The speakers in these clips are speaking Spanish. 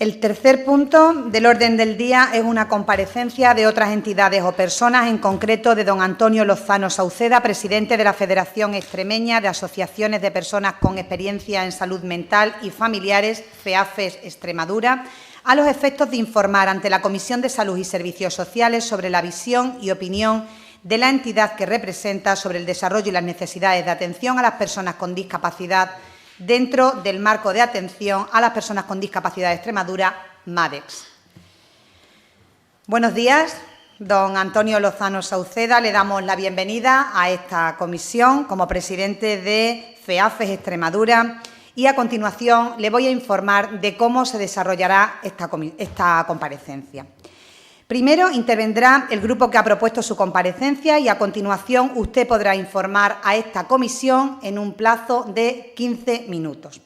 El tercer punto del orden del día es una comparecencia de otras entidades o personas, en concreto de don Antonio Lozano Sauceda, presidente de la Federación Extremeña de Asociaciones de Personas con Experiencia en Salud Mental y Familiares, FEAFES Extremadura, a los efectos de informar ante la Comisión de Salud y Servicios Sociales sobre la visión y opinión de la entidad que representa sobre el desarrollo y las necesidades de atención a las personas con discapacidad dentro del marco de atención a las personas con discapacidad de Extremadura, MADEX. Buenos días, don Antonio Lozano Sauceda. Le damos la bienvenida a esta comisión como presidente de FEAFES Extremadura y a continuación le voy a informar de cómo se desarrollará esta comparecencia. Primero intervendrá el grupo que ha propuesto su comparecencia y a continuación usted podrá informar a esta comisión en un plazo de 15 minutos.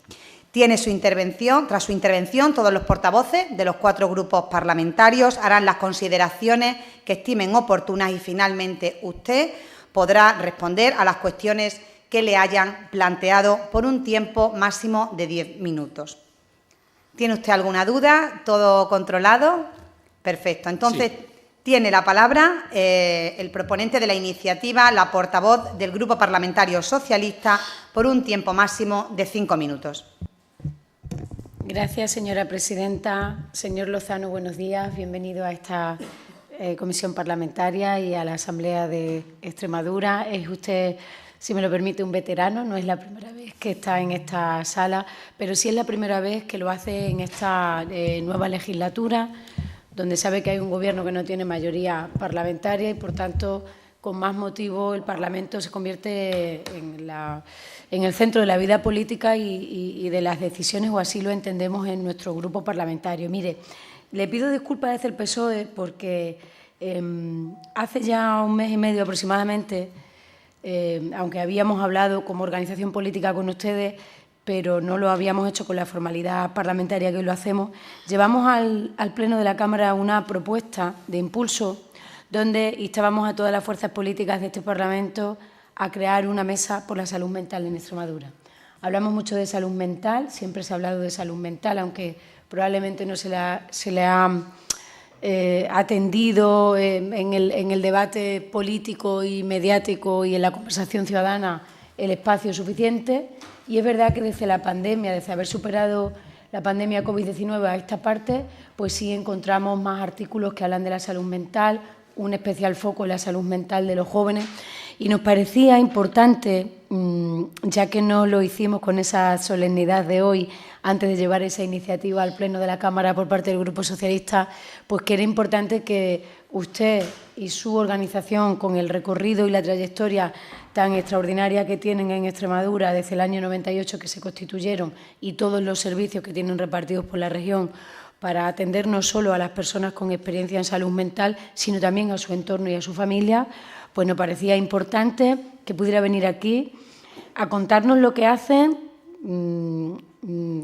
Tras su intervención, todos los portavoces de los 4 grupos parlamentarios harán las consideraciones que estimen oportunas y finalmente usted podrá responder a las cuestiones que le hayan planteado por un tiempo máximo de 10 minutos. ¿Tiene usted alguna duda? ¿Todo controlado? Perfecto. Entonces, sí. Tiene la palabra el proponente de la iniciativa, la portavoz del Grupo Parlamentario Socialista, por un tiempo máximo de 5 minutos. Gracias, señora presidenta. Señor Lozano, buenos días. Bienvenido a esta comisión parlamentaria y a la Asamblea de Extremadura. Es usted, si me lo permite, un veterano. No es la primera vez que está en esta sala, pero sí es la primera vez que lo hace en esta nueva legislatura, donde sabe que hay un Gobierno que no tiene mayoría parlamentaria y, por tanto, con más motivo, el Parlamento se convierte en el centro de la vida política y de las decisiones, o así lo entendemos en nuestro grupo parlamentario. Mire, le pido disculpas desde el PSOE porque hace ya un mes y medio aproximadamente, aunque habíamos hablado como organización política con ustedes, pero no lo habíamos hecho con la formalidad parlamentaria que hoy lo hacemos, llevamos al Pleno de la Cámara una propuesta de impulso donde instábamos a todas las fuerzas políticas de este Parlamento a crear una mesa por la salud mental en Extremadura. Hablamos mucho de salud mental, siempre se ha hablado de salud mental, aunque probablemente no se le ha atendido en el debate político y mediático y en la conversación ciudadana el espacio suficiente. Y es verdad que desde la pandemia, desde haber superado la pandemia COVID-19 a esta parte, pues sí encontramos más artículos que hablan de la salud mental, un especial foco en la salud mental de los jóvenes. Y nos parecía importante, ya que no lo hicimos con esa solemnidad de hoy, antes de llevar esa iniciativa al Pleno de la Cámara por parte del Grupo Socialista, pues que era importante que usted y su organización, con el recorrido y la trayectoria tan extraordinaria que tienen en Extremadura desde el año 98 que se constituyeron y todos los servicios que tienen repartidos por la región para atender no solo a las personas con experiencia en salud mental, sino también a su entorno y a su familia, pues nos parecía importante que pudiera venir aquí a contarnos lo que hacen,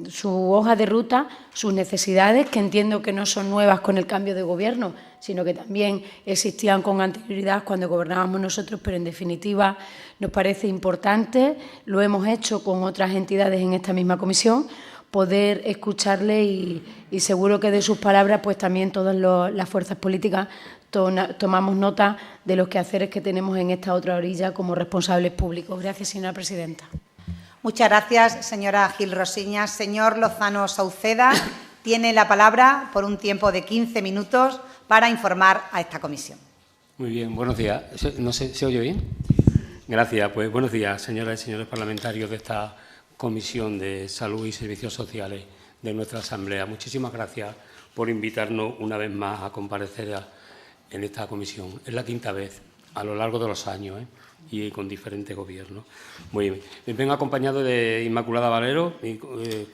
su hoja de ruta, sus necesidades, que entiendo que no son nuevas con el cambio de gobierno, sino que también existían con anterioridad cuando gobernábamos nosotros, pero en definitiva nos parece importante, lo hemos hecho con otras entidades en esta misma comisión, poder escucharle y seguro que de sus palabras pues también todas las fuerzas políticas tomamos nota de los quehaceres que tenemos en esta otra orilla como responsables públicos. Gracias, señora presidenta. Muchas gracias, señora Gil Rosiñas. Señor Lozano Sauceda, tiene la palabra por un tiempo de 15 minutos para informar a esta comisión. Muy bien, buenos días. ¿No se oye bien? Gracias. Pues buenos días, señoras y señores parlamentarios de esta Comisión de Salud y Servicios Sociales de nuestra Asamblea. Muchísimas gracias por invitarnos una vez más a comparecer en esta comisión. Es la 5ª vez a lo largo de los años, y con diferentes gobiernos. Muy bien. Vengo acompañado de Inmaculada Valero, mi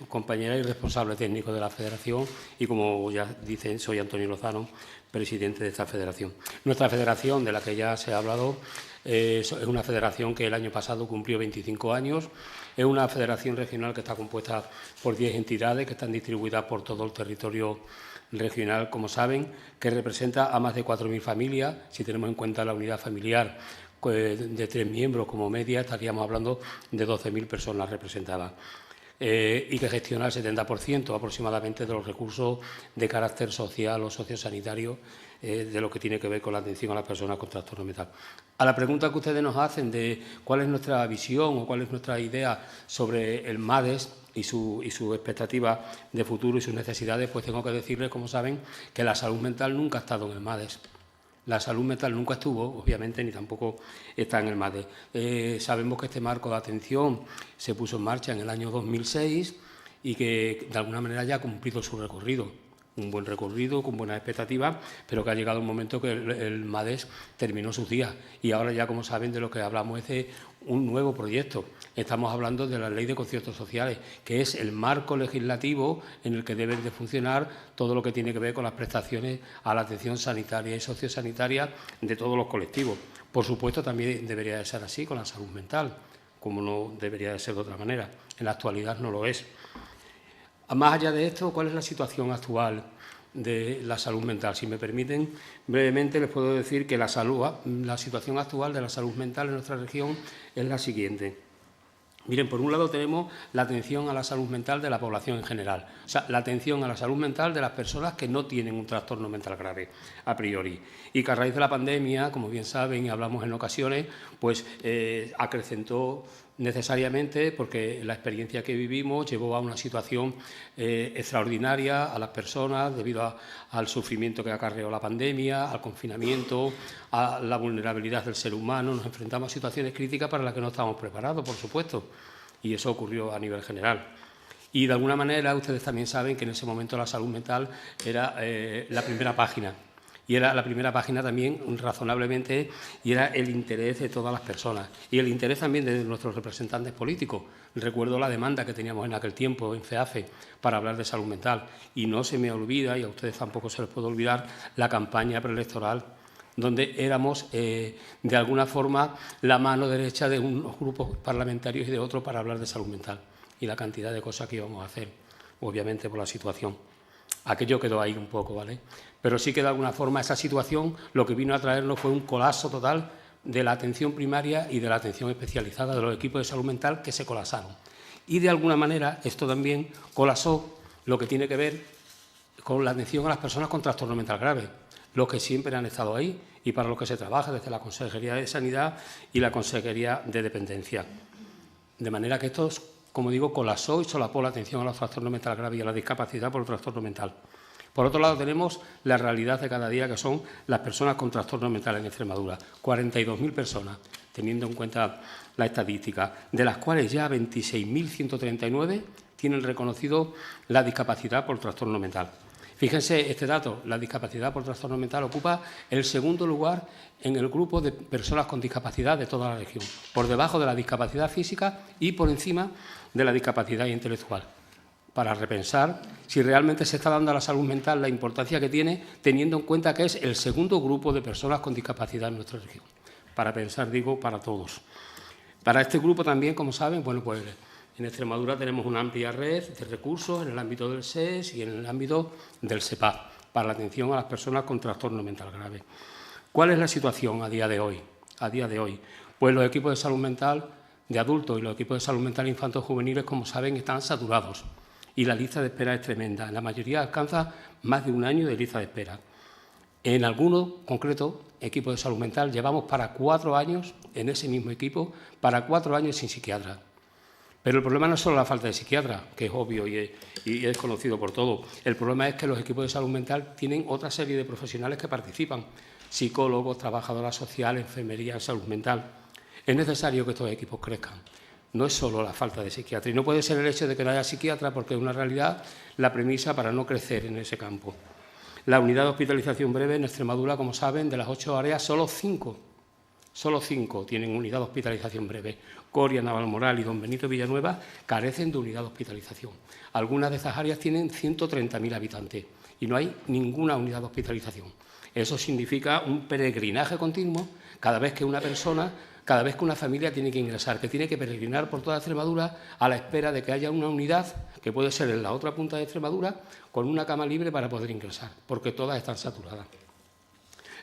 compañera y responsable técnico de la Federación, y como ya dicen, soy Antonio Lozano, presidente de esta federación. Nuestra federación, de la que ya se ha hablado, es una federación que el año pasado cumplió 25 años. Es una federación regional que está compuesta por 10 entidades que están distribuidas por todo el territorio regional, como saben, que representa a más de 4.000 familias. Si tenemos en cuenta la unidad familiar de 3 miembros como media, estaríamos hablando de 12.000 personas representadas. y que gestiona el 70% aproximadamente de los recursos de carácter social o sociosanitario de lo que tiene que ver con la atención a las personas con trastorno mental. A la pregunta que ustedes nos hacen de cuál es nuestra visión o cuál es nuestra idea sobre el MADES y su expectativa de futuro y sus necesidades, pues tengo que decirles, como saben, que la salud mental nunca ha estado en el MADES. La salud mental nunca estuvo, obviamente, ni tampoco está en el MADES. Sabemos que este marco de atención se puso en marcha en el año 2006 y que, de alguna manera, ya ha cumplido su recorrido. Un buen recorrido, con buenas expectativas, pero que ha llegado un momento que el MADES terminó sus días. Y ahora ya, como saben, de lo que hablamos es de un nuevo proyecto. Estamos hablando de la Ley de Conciertos Sociales, que es el marco legislativo en el que debe de funcionar todo lo que tiene que ver con las prestaciones a la atención sanitaria y sociosanitaria de todos los colectivos. Por supuesto, también debería de ser así con la salud mental, como no debería de ser de otra manera. En la actualidad no lo es. Más allá de esto, ¿cuál es la situación actual de la salud mental? Si me permiten, brevemente les puedo decir que la situación actual de la salud mental en nuestra región es la siguiente. Miren, por un lado tenemos la atención a la salud mental de la población en general, o sea, la atención a la salud mental de las personas que no tienen un trastorno mental grave a priori, y que a raíz de la pandemia, como bien saben y hablamos en ocasiones, pues acrecentó necesariamente porque la experiencia que vivimos llevó a una situación extraordinaria a las personas debido al sufrimiento que acarreó la pandemia, al confinamiento, a la vulnerabilidad del ser humano. Nos enfrentamos a situaciones críticas para las que no estábamos preparados, por supuesto, y eso ocurrió a nivel general. Y de alguna manera ustedes también saben que en ese momento la salud mental era la primera página. Y era la primera página también, razonablemente, y era el interés de todas las personas. Y el interés también de nuestros representantes políticos. Recuerdo la demanda que teníamos en aquel tiempo en FEAFE para hablar de salud mental. Y no se me olvida, y a ustedes tampoco se les puede olvidar, la campaña preelectoral, donde éramos, de alguna forma, la mano derecha de unos grupos parlamentarios y de otros para hablar de salud mental. Y la cantidad de cosas que íbamos a hacer, obviamente, por la situación. Aquello quedó ahí un poco, ¿vale? Pero sí que de alguna forma esa situación lo que vino a traernos fue un colapso total de la atención primaria y de la atención especializada de los equipos de salud mental que se colapsaron. Y de alguna manera esto también colapsó lo que tiene que ver con la atención a las personas con trastorno mental grave, los que siempre han estado ahí y para los que se trabaja desde la Consejería de Sanidad y la Consejería de Dependencia. De manera que esto, como digo, colapsó y solapó la atención a los trastornos mental graves y a la discapacidad por el trastorno mental. Por otro lado, tenemos la realidad de cada día, que son las personas con trastornos mentales en Extremadura. 42.000 personas, teniendo en cuenta la estadística, de las cuales ya 26.139 tienen reconocido la discapacidad por trastorno mental. Fíjense este dato, la discapacidad por trastorno mental ocupa el segundo lugar en el grupo de personas con discapacidad de toda la región, por debajo de la discapacidad física y por encima de la discapacidad intelectual, para repensar si realmente se está dando a la salud mental la importancia que tiene, teniendo en cuenta que es el segundo grupo de personas con discapacidad en nuestra región. Para pensar, digo, para todos. Para este grupo también, como saben, bueno, pues en Extremadura tenemos una amplia red de recursos en el ámbito del SES y en el ámbito del SEPA, para la atención a las personas con trastorno mental grave. ¿Cuál es la situación a día de hoy? Pues los equipos de salud mental de adultos y los equipos de salud mental infantos juveniles, como saben, están saturados y la lista de espera es tremenda. En la mayoría alcanza más de un año de lista de espera. En algunos, concretos, equipos de salud mental, llevamos para 4 años, en ese mismo equipo, para 4 años sin psiquiatra. Pero el problema no es solo la falta de psiquiatra, que es obvio y es conocido por todos. El problema es que los equipos de salud mental tienen otra serie de profesionales que participan, psicólogos, trabajadoras sociales, enfermería, salud mental. Es necesario que estos equipos crezcan. No es solo la falta de psiquiatra. Y no puede ser el hecho de que no haya psiquiatra porque es una realidad la premisa para no crecer en ese campo. La unidad de hospitalización breve en Extremadura, como saben, de las 8 áreas, solo 5 tienen unidad de hospitalización breve. Coria, Navalmoral y Don Benito Villanueva carecen de unidad de hospitalización. Algunas de esas áreas tienen 130.000 habitantes y no hay ninguna unidad de hospitalización. Eso significa un peregrinaje continuo cada vez que una persona, cada vez que una familia tiene que ingresar, que tiene que peregrinar por toda Extremadura a la espera de que haya una unidad, que puede ser en la otra punta de Extremadura, con una cama libre para poder ingresar, porque todas están saturadas.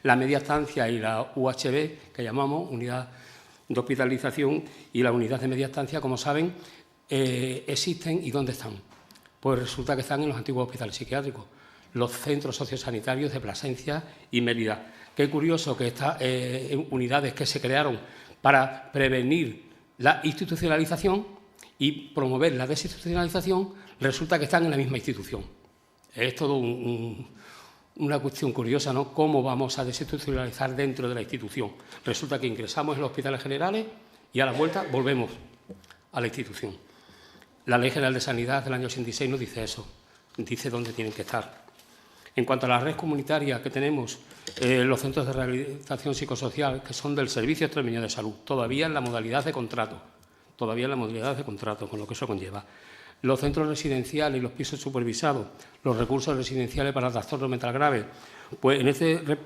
La media estancia y la UHB, que llamamos unidad de hospitalización, y la unidad de media estancia, como saben, existen y dónde están. Pues resulta que están en los antiguos hospitales psiquiátricos, los centros sociosanitarios de Plasencia y Mérida. Qué curioso que estas unidades que se crearon para prevenir la institucionalización y promover la desinstitucionalización, resulta que están en la misma institución. Es todo una cuestión curiosa, ¿no? ¿Cómo vamos a desinstitucionalizar dentro de la institución? Resulta que ingresamos en los hospitales generales y a la vuelta volvemos a la institución. La Ley General de Sanidad del año 86 nos dice eso, dice dónde tienen que estar. En cuanto a la red comunitaria que tenemos, los centros de rehabilitación psicosocial, que son del Servicio Extremeño de Salud, todavía en la modalidad de contrato, con lo que eso conlleva. Los centros residenciales y los pisos supervisados, los recursos residenciales para trastorno mental grave. Pues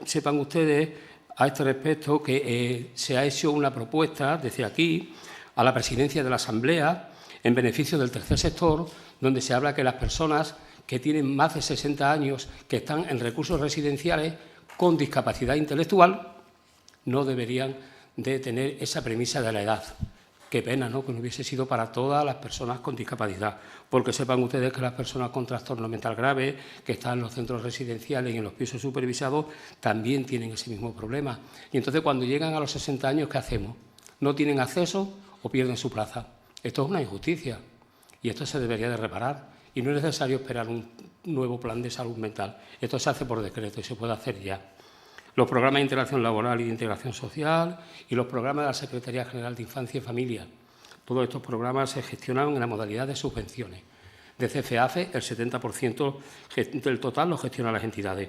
sepan ustedes a este respecto que se ha hecho una propuesta desde aquí a la presidencia de la Asamblea en beneficio del tercer sector, donde se habla que las personas que tienen más de 60 años, que están en recursos residenciales con discapacidad intelectual, no deberían de tener esa premisa de la edad. Qué pena, ¿no?, que no hubiese sido para todas las personas con discapacidad, porque sepan ustedes que las personas con trastorno mental grave, que están en los centros residenciales y en los pisos supervisados, también tienen ese mismo problema. Y entonces, cuando llegan a los 60 años, ¿qué hacemos? ¿No tienen acceso o pierden su plaza? Esto es una injusticia y esto se debería de reparar. Y no es necesario esperar un nuevo plan de salud mental. Esto se hace por decreto y se puede hacer ya. Los programas de integración laboral y de integración social y los programas de la Secretaría General de Infancia y Familia. Todos estos programas se gestionan en la modalidad de subvenciones. De CFAFE, el 70% del total lo gestionan las entidades.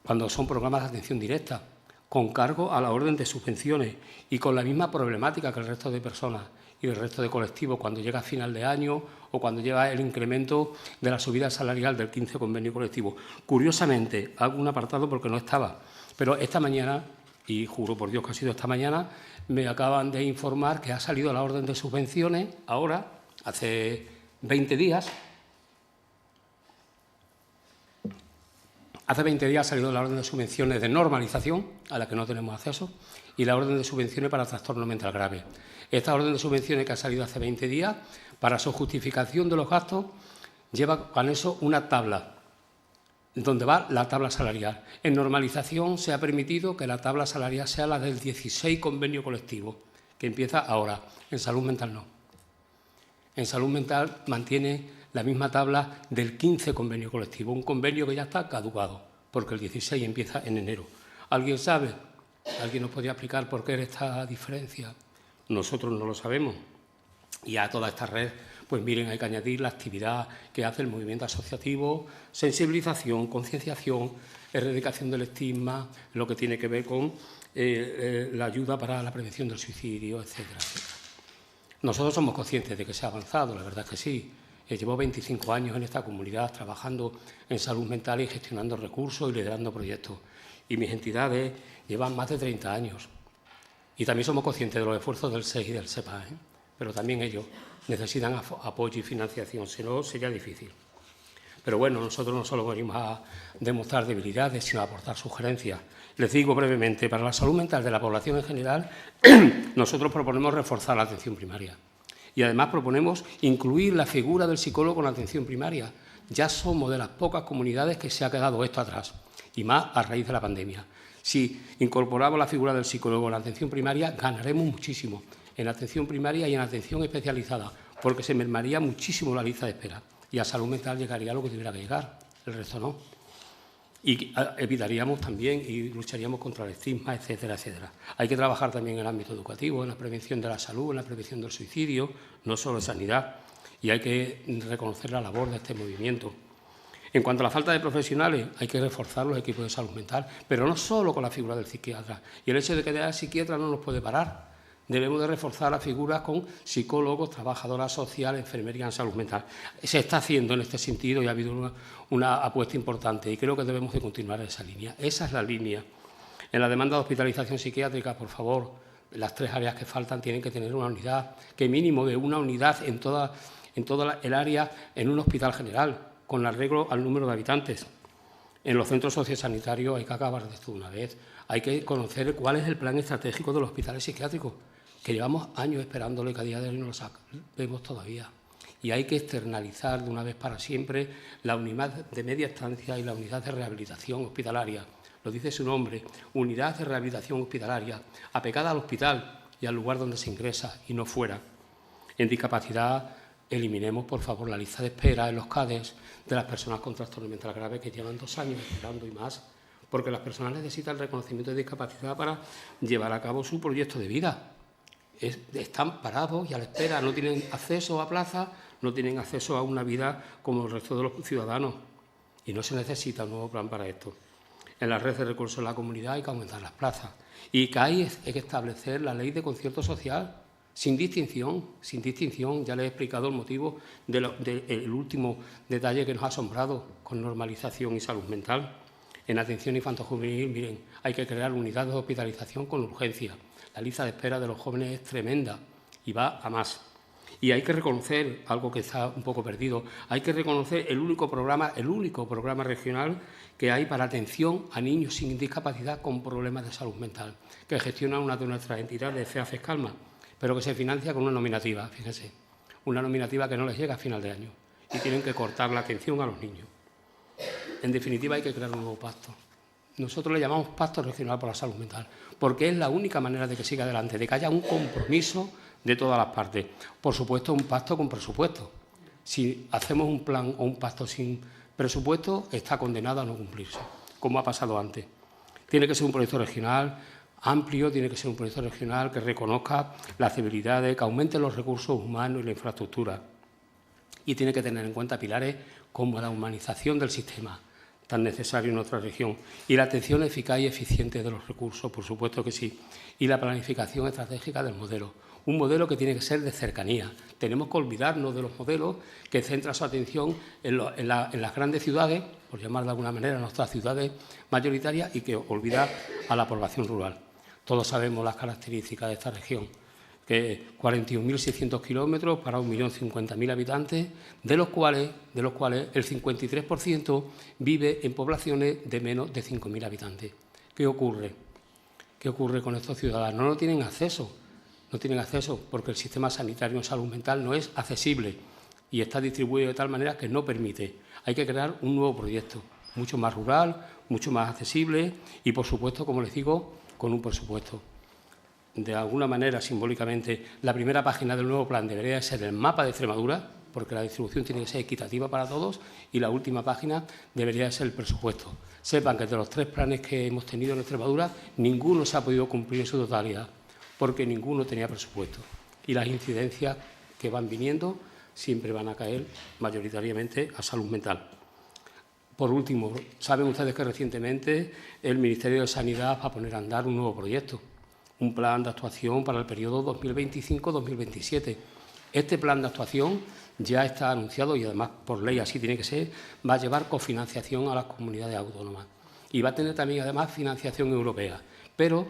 Cuando son programas de atención directa, con cargo a la orden de subvenciones y con la misma problemática que el resto de personas y el resto de colectivos cuando llega a final de año o cuando llega el incremento de la subida salarial del 15 convenio colectivo. Curiosamente, hago un apartado porque no estaba, pero esta mañana, y juro por Dios que ha sido esta mañana, me acaban de informar que ha salido la orden de subvenciones ahora, hace 20 días. Hace 20 días ha salido la orden de subvenciones de normalización, a la que no tenemos acceso, y la orden de subvenciones para trastorno mental grave. Esta orden de subvenciones que ha salido hace 20 días, para su justificación de los gastos, lleva con eso una tabla, donde va la tabla salarial. En normalización se ha permitido que la tabla salarial sea la del 16 convenio colectivo, que empieza ahora. En salud mental no. En salud mental mantiene la misma tabla del 15 convenio colectivo, un convenio que ya está caducado, porque el 16 empieza en enero. ¿Alguien sabe? ¿Alguien nos podría explicar por qué esta diferencia? Nosotros no lo sabemos. Y a toda esta red, pues miren, hay que añadir la actividad que hace el movimiento asociativo, sensibilización, concienciación, erradicación del estigma, lo que tiene que ver con la ayuda para la prevención del suicidio, etcétera, etcétera. Nosotros somos conscientes de que se ha avanzado, la verdad es que sí. Llevo 25 años en esta comunidad trabajando en salud mental y gestionando recursos y liderando proyectos. Y mis entidades llevan más de 30 años. Y también somos conscientes de los esfuerzos del SES y del SEPA, pero también ellos necesitan apoyo y financiación, si no sería difícil. Pero bueno, nosotros no solo venimos a demostrar debilidades, sino a aportar sugerencias. Les digo brevemente, para la salud mental de la población en general, nosotros proponemos reforzar la atención primaria. Y además proponemos incluir la figura del psicólogo en la atención primaria. Ya somos de las pocas comunidades que se ha quedado esto atrás, y más a raíz de la pandemia. Si incorporamos la figura del psicólogo en la atención primaria, ganaremos muchísimo en atención primaria y en atención especializada, porque se mermaría muchísimo la lista de espera y a salud mental llegaría lo que tuviera que llegar, el resto no. Y evitaríamos también y lucharíamos contra el estigma, etcétera, etcétera. Hay que trabajar también en el ámbito educativo, en la prevención de la salud, en la prevención del suicidio, no solo en sanidad, y hay que reconocer la labor de este movimiento. En cuanto a la falta de profesionales, hay que reforzar los equipos de salud mental, pero no solo con la figura del psiquiatra. Y el hecho de que haya psiquiatra no nos puede parar. Debemos de reforzar las figuras con psicólogos, trabajadoras sociales, enfermería en salud mental. Se está haciendo en este sentido y ha habido una apuesta importante y creo que debemos de continuar en esa línea. Esa es la línea. En la demanda de hospitalización psiquiátrica, por favor, las 3 áreas que faltan tienen que tener una unidad, que mínimo de una unidad en toda el área en un hospital general, con arreglo al número de habitantes. En los centros sociosanitarios hay que acabar de esto de una vez. Hay que conocer cuál es el plan estratégico de los hospitales psiquiátricos, que llevamos años esperándolo y que a día de hoy no lo vemos todavía. y hay que externalizar de una vez para siempre la unidad de media estancia y la unidad de rehabilitación hospitalaria. Lo dice su nombre, unidad de rehabilitación hospitalaria, apegada al hospital y al lugar donde se ingresa y no fuera. En discapacidad, eliminemos, por favor, la lista de espera en los CADES de las personas con trastorno mental grave que llevan 2 años esperando y más, porque las personas necesitan el reconocimiento de discapacidad para llevar a cabo su proyecto de vida. Están parados y a la espera, no tienen acceso a plazas, no tienen acceso a una vida como el resto de los ciudadanos. Y no se necesita un nuevo plan para esto. En la red de recursos de la comunidad hay que aumentar las plazas. Y que hay que establecer la ley de concierto social, sin distinción. Ya les he explicado el motivo del último detalle que nos ha asombrado con normalización y salud mental. En atención infanto-juvenil, miren, hay que crear unidades de hospitalización con urgencia. La lista de espera de los jóvenes es tremenda y va a más. Y hay que reconocer, algo que está un poco perdido, hay que reconocer el único programa regional que hay para atención a niños sin discapacidad con problemas de salud mental, que gestiona una de nuestras entidades, FEAFES Calma, pero que se financia con una nominativa, fíjense, una nominativa que no les llega a final de año y tienen que cortar la atención a los niños. En definitiva, hay que crear un nuevo pacto. Nosotros le llamamos Pacto Regional por la Salud Mental, porque es la única manera de que siga adelante, de que haya un compromiso de todas las partes. Por supuesto, un pacto con presupuesto. Si hacemos un plan o un pacto sin presupuesto, está condenado a no cumplirse, como ha pasado antes. Tiene que ser un proyecto regional amplio, tiene que ser un proyecto regional que reconozca las debilidades, que aumente los recursos humanos y la infraestructura. Y tiene que tener en cuenta pilares como la humanización del sistema, tan necesario en nuestra región, y la atención eficaz y eficiente de los recursos, por supuesto que sí, y la planificación estratégica del modelo. Un modelo que tiene que ser de cercanía. Tenemos que olvidarnos de los modelos que centran su atención en las grandes ciudades, por llamar de alguna manera nuestras ciudades mayoritarias, y que olvida a la población rural. Todos sabemos las características de esta región, que 41.600 kilómetros para 1.050.000 habitantes, de los cuales el 53% vive en poblaciones de menos de 5.000 habitantes. ¿Qué ocurre? ¿Qué ocurre con estos ciudadanos? No tienen acceso porque el sistema sanitario en salud mental no es accesible y está distribuido de tal manera que no permite. Hay que crear un nuevo proyecto, mucho más rural, mucho más accesible y, por supuesto, como les digo, con un presupuesto. De alguna manera, simbólicamente, la primera página del nuevo plan debería ser el mapa de Extremadura, porque la distribución tiene que ser equitativa para todos, y la última página debería ser el presupuesto. Sepan que de los 3 planes que hemos tenido en Extremadura, ninguno se ha podido cumplir en su totalidad, porque ninguno tenía presupuesto. Y las incidencias que van viniendo siempre van a caer mayoritariamente a salud mental. Por último, saben ustedes que recientemente el Ministerio de Sanidad va a poner a andar un nuevo proyecto, un plan de actuación para el periodo 2025-2027. Este plan de actuación ya está anunciado y, además, por ley así tiene que ser, va a llevar cofinanciación a las comunidades autónomas y va a tener también, además, financiación europea. Pero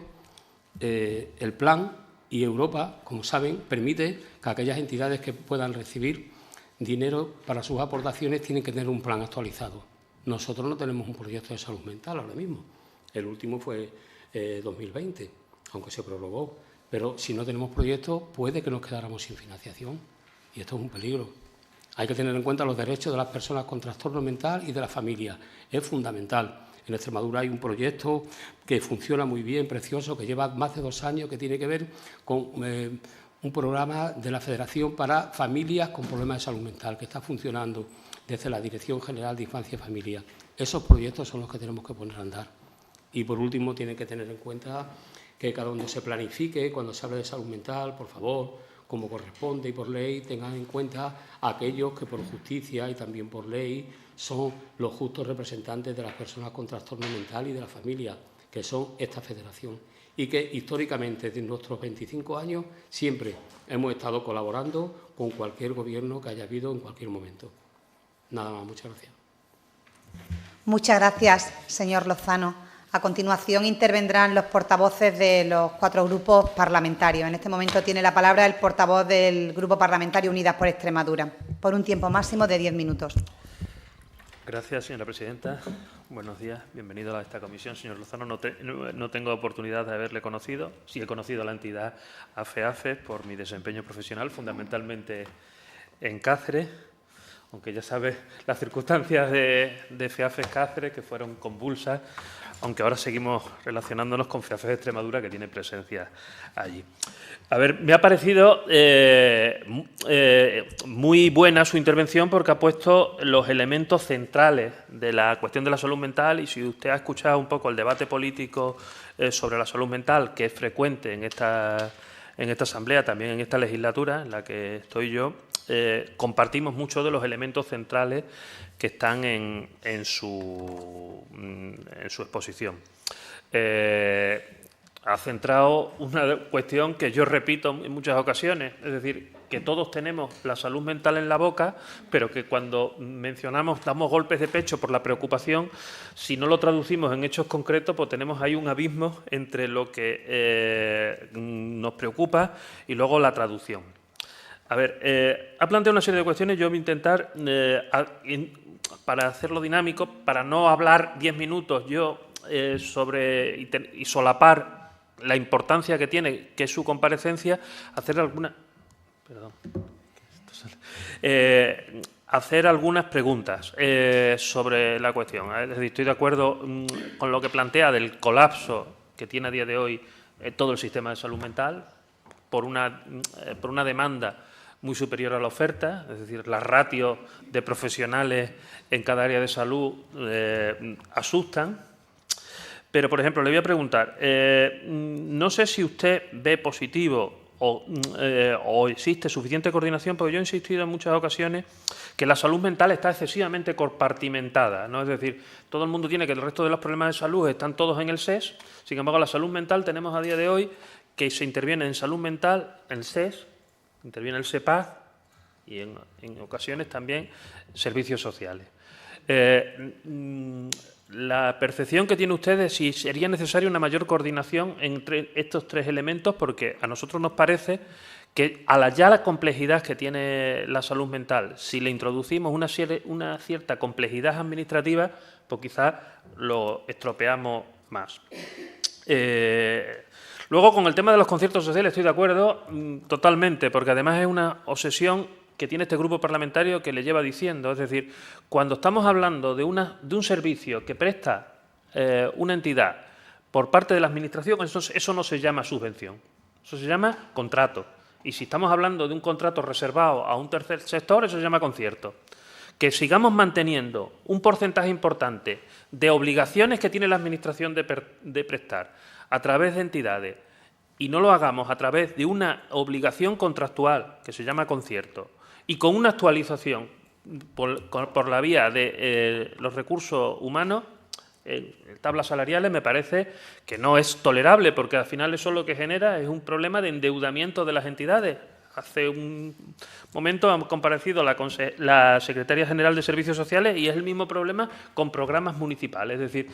el plan y Europa, como saben, permite que aquellas entidades que puedan recibir dinero para sus aportaciones tienen que tener un plan actualizado. Nosotros no tenemos un proyecto de salud mental ahora mismo. El último fue 2020, aunque se prorrogó. Pero si no tenemos proyectos, puede que nos quedáramos sin financiación. Y esto es un peligro. Hay que tener en cuenta los derechos de las personas con trastorno mental y de la familia. Es fundamental. En Extremadura hay un proyecto que funciona muy bien, precioso, que lleva más de 2 años, que tiene que ver con un programa de la Federación para familias con problemas de salud mental, que está funcionando desde la Dirección General de Infancia y Familia. Esos proyectos son los que tenemos que poner a andar. Y, por último, tienen que tener en cuenta que cada uno se planifique, cuando se hable de salud mental, por favor, como corresponde y por ley, tengan en cuenta a aquellos que por justicia y también por ley son los justos representantes de las personas con trastorno mental y de la familia, que son esta federación. Y que históricamente, desde nuestros 25 años, siempre hemos estado colaborando con cualquier gobierno que haya habido en cualquier momento. Nada más, muchas gracias. Muchas gracias, señor Lozano. A continuación intervendrán los portavoces de los 4 grupos parlamentarios. En este momento tiene la palabra el portavoz del Grupo Parlamentario Unidas por Extremadura, por un tiempo máximo de 10 minutos. Gracias, señora presidenta. Buenos días. Bienvenido a esta comisión, señor Lozano. No tengo oportunidad de haberle conocido. Sí he conocido a la entidad AFEAFES por mi desempeño profesional, fundamentalmente en Cáceres, aunque ya sabes las circunstancias de FEAFES Cáceres, que fueron convulsas, aunque ahora seguimos relacionándonos con FEAFES Extremadura, que tiene presencia allí. A ver, me ha parecido muy buena su intervención porque ha puesto los elementos centrales de la cuestión de la salud mental, y si usted ha escuchado un poco el debate político sobre la salud mental, que es frecuente en esta Asamblea, también en esta legislatura en la que estoy yo, compartimos muchos de los elementos centrales que están en su exposición. Ha centrado una cuestión que yo repito en muchas ocasiones, es decir, que todos tenemos la salud mental en la boca, pero que cuando damos golpes de pecho por la preocupación, si no lo traducimos en hechos concretos, pues tenemos ahí un abismo entre lo que nos preocupa y luego la traducción. A ver, ha planteado una serie de cuestiones. Yo voy a intentar, para hacerlo dinámico, para no hablar 10 minutos yo y solapar la importancia que tiene, que es su comparecencia, hacer algunas preguntas sobre la cuestión. Es decir, estoy de acuerdo con lo que plantea del colapso que tiene a día de hoy todo el sistema de salud mental por una demanda muy superior a la oferta, es decir, las ratios de profesionales en cada área de salud asustan. Pero, por ejemplo, le voy a preguntar, no sé si usted ve positivo o existe suficiente coordinación, porque yo he insistido en muchas ocasiones que la salud mental está excesivamente compartimentada, ¿no? Es decir, todo el mundo tiene que el resto de los problemas de salud están todos en el SES, sin embargo, la salud mental tenemos a día de hoy que se interviene en salud mental, en el SES, interviene el SEPAD y en ocasiones también servicios sociales. La percepción que tiene usted de si sería necesaria una mayor coordinación entre estos tres elementos, porque a nosotros nos parece que a la complejidad que tiene la salud mental, si le introducimos una cierta complejidad administrativa, pues quizás lo estropeamos más. Luego, con el tema de los conciertos sociales estoy de acuerdo totalmente, porque además es una obsesión que tiene este grupo parlamentario que le lleva diciendo. Es decir, cuando estamos hablando de un servicio que presta una entidad por parte de la Administración, eso no se llama subvención, eso se llama contrato. Y si estamos hablando de un contrato reservado a un tercer sector, eso se llama concierto. Que sigamos manteniendo un porcentaje importante de obligaciones que tiene la Administración de prestar a través de entidades y no lo hagamos a través de una obligación contractual que se llama concierto y con una actualización por la vía de los recursos humanos, tablas salariales, me parece que no es tolerable, porque al final eso lo que genera es un problema de endeudamiento de las entidades. Hace un momento ha comparecido la Secretaria General de Servicios Sociales y es el mismo problema con programas municipales. Es decir,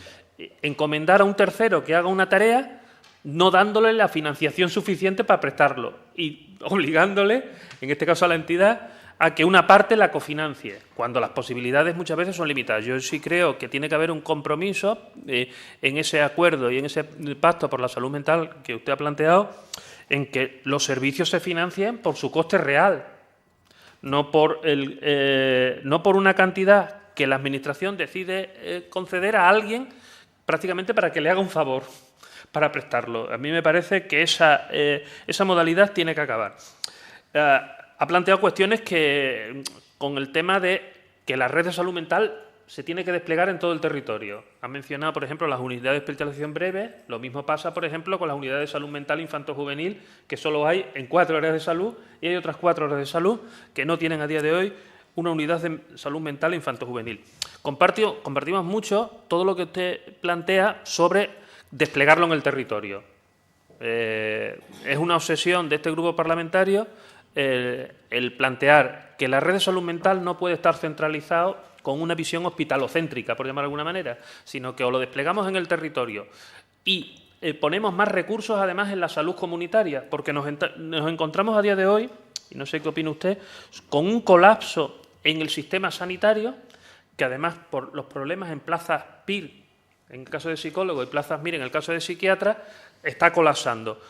encomendar a un tercero que haga una tarea no dándole la financiación suficiente para prestarlo y obligándole, en este caso a la entidad, a que una parte la cofinancie, cuando las posibilidades muchas veces son limitadas. Yo sí creo que tiene que haber un compromiso en ese acuerdo y en ese pacto por la salud mental que usted ha planteado, en que los servicios se financien por su coste real, no por una cantidad que la Administración decide conceder a alguien prácticamente para que le haga un favor, para prestarlo. A mí me parece que esa modalidad tiene que acabar. Ha planteado cuestiones que, con el tema de que la red de salud mental se tiene que desplegar en todo el territorio. Ha mencionado, por ejemplo, las unidades de especialización breve. Lo mismo pasa, por ejemplo, con las unidades de salud mental infanto-juvenil, que solo hay en 4 áreas de salud, y hay otras 4 áreas de salud que no tienen a día de hoy una unidad de salud mental infanto-juvenil. Compartimos mucho todo lo que usted plantea sobre desplegarlo en el territorio. Es una obsesión de este grupo parlamentario el plantear que la red de salud mental no puede estar centralizado con una visión hospitalocéntrica, por llamar de alguna manera, sino que o lo desplegamos en el territorio y ponemos más recursos además en la salud comunitaria, porque nos encontramos a día de hoy, y no sé qué opina usted, con un colapso en el sistema sanitario, que además por los problemas en plazas PIR, en el caso de psicólogo, y plazas MIR, en el caso de psiquiatra, está colapsando.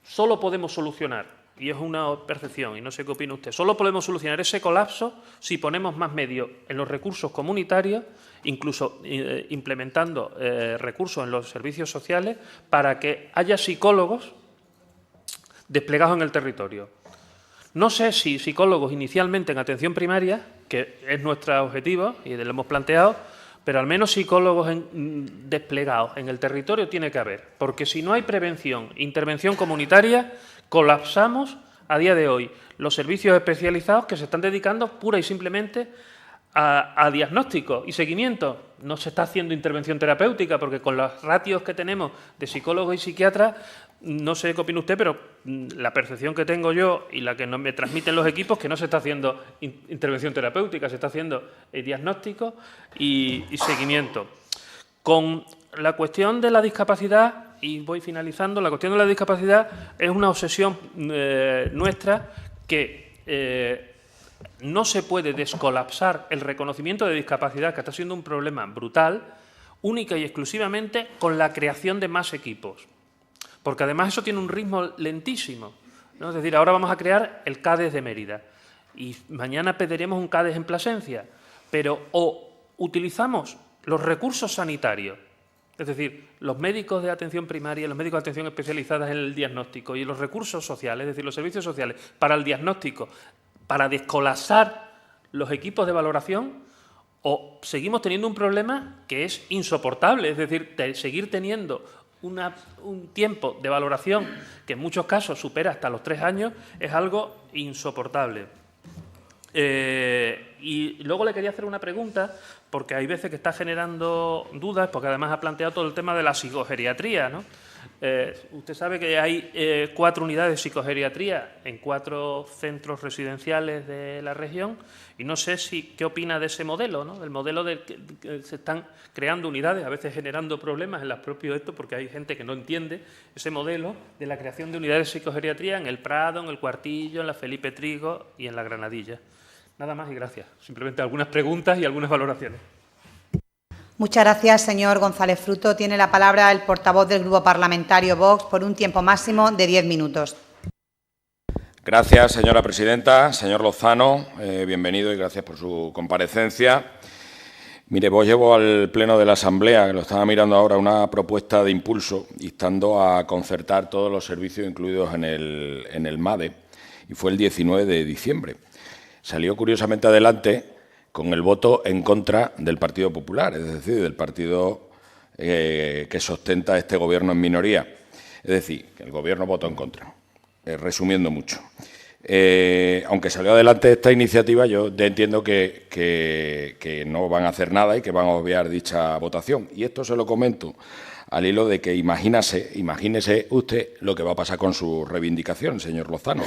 Solo podemos solucionar y es una percepción, y no sé qué opina usted, solo podemos solucionar ese colapso si ponemos más medios en los recursos comunitarios, incluso implementando recursos en los servicios sociales, para que haya psicólogos desplegados en el territorio. No sé si psicólogos inicialmente en atención primaria, que es nuestro objetivo y lo hemos planteado, pero al menos psicólogos desplegados en el territorio tiene que haber, porque si no hay prevención, intervención comunitaria, colapsamos a día de hoy los servicios especializados que se están dedicando pura y simplemente a diagnóstico y seguimiento. No se está haciendo intervención terapéutica, porque con los ratios que tenemos de psicólogos y psiquiatras, no sé qué opina usted, pero la percepción que tengo yo y la que me transmiten los equipos es que no se está haciendo intervención terapéutica, se está haciendo diagnóstico y seguimiento. Con la cuestión de la discapacidad, y voy finalizando, la cuestión de la discapacidad es una obsesión nuestra que no se puede descolapsar el reconocimiento de discapacidad, que está siendo un problema brutal, única y exclusivamente con la creación de más equipos. Porque además eso tiene un ritmo lentísimo, ¿no? Es decir, ahora vamos a crear el CADES de Mérida y mañana pediremos un CADES en Plasencia, pero o utilizamos los recursos sanitarios, es decir, los médicos de atención primaria, los médicos de atención especializadas en el diagnóstico y los recursos sociales, es decir, los servicios sociales para el diagnóstico, para descolapsar los equipos de valoración, o seguimos teniendo un problema que es insoportable, es decir, seguir teniendo un tiempo de valoración que en muchos casos supera hasta los 3 años es algo insoportable. Y luego le quería hacer una pregunta, porque hay veces que está generando dudas, porque además ha planteado todo el tema de la psicogeriatría, ¿no? Usted sabe que hay 4 unidades de psicogeriatría en 4 centros residenciales de la región, y no sé qué opina de ese modelo, ¿no? El modelo de que se están creando unidades, a veces generando problemas en las propias porque hay gente que no entiende ese modelo de la creación de unidades de psicogeriatría en el Prado, en el Cuartillo, en la Felipe Trigo y en la Granadilla. Nada más y gracias. Simplemente algunas preguntas y algunas valoraciones. Muchas gracias, señor González Fruto. Tiene la palabra el portavoz del Grupo Parlamentario Vox por un tiempo máximo de 10 minutos. Gracias, señora presidenta. Señor Lozano, bienvenido y gracias por su comparecencia. Mire, vos llevo al Pleno de la Asamblea, que lo estaba mirando ahora, una propuesta de impulso instando a concertar todos los servicios incluidos en el MADE, y fue el 19 de diciembre. Salió curiosamente adelante con el voto en contra del Partido Popular, es decir, del partido que sostenta este Gobierno en minoría. Es decir, que el Gobierno votó en contra, resumiendo mucho. Aunque salió adelante esta iniciativa, yo entiendo que no van a hacer nada y que van a obviar dicha votación. Y esto se lo comento al hilo de que imagínese usted lo que va a pasar con su reivindicación, señor Lozano.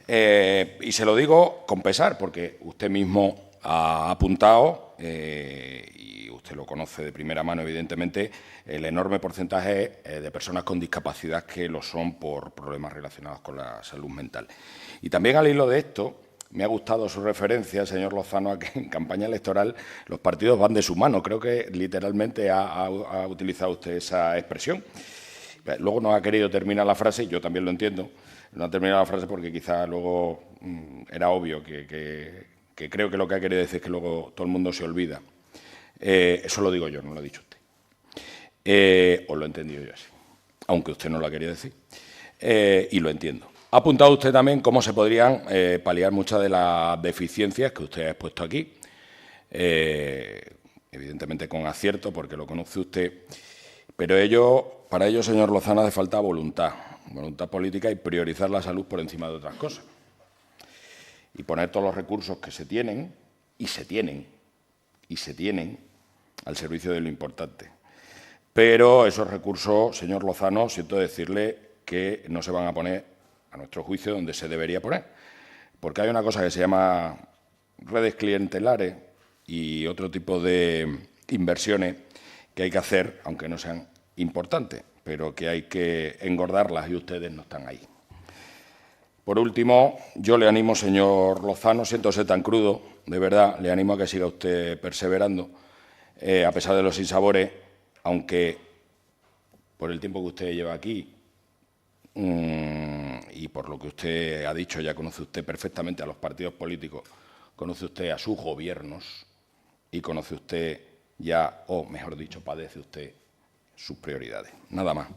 Y se lo digo con pesar, porque usted mismo ha apuntado, y usted lo conoce de primera mano, evidentemente, el enorme porcentaje de personas con discapacidad que lo son por problemas relacionados con la salud mental. Y también al hilo de esto, me ha gustado su referencia, señor Lozano, a que en campaña electoral los partidos van de su mano. Creo que literalmente ha utilizado usted esa expresión. Luego no ha querido terminar la frase, y yo también lo entiendo. No ha terminado la frase porque quizá luego era obvio que creo que lo que ha querido decir es que luego todo el mundo se olvida. Eso lo digo yo, no lo ha dicho usted. O lo he entendido yo así, aunque usted no lo ha querido decir. Y lo entiendo. Ha apuntado usted también cómo se podrían paliar muchas de las deficiencias que usted ha expuesto aquí. Evidentemente con acierto, porque lo conoce usted. Pero para ello, señor Lozano, hace falta voluntad política y priorizar la salud por encima de otras cosas. Y poner todos los recursos que se tienen al servicio de lo importante. Pero esos recursos, señor Lozano, siento decirle que no se van a poner, a nuestro juicio, donde se debería poner. Porque hay una cosa que se llama redes clientelares y otro tipo de inversiones que hay que hacer, aunque no sean importantes, pero que hay que engordarlas y ustedes no están ahí. Por último, yo le animo, señor Lozano, siento ser tan crudo, de verdad, le animo a que siga usted perseverando, a pesar de los sinsabores, aunque por el tiempo que usted lleva aquí y y por lo que usted ha dicho, ya conoce usted perfectamente a los partidos políticos, conoce usted a sus gobiernos y conoce usted ya, o mejor dicho, padece usted sus prioridades. Nada más.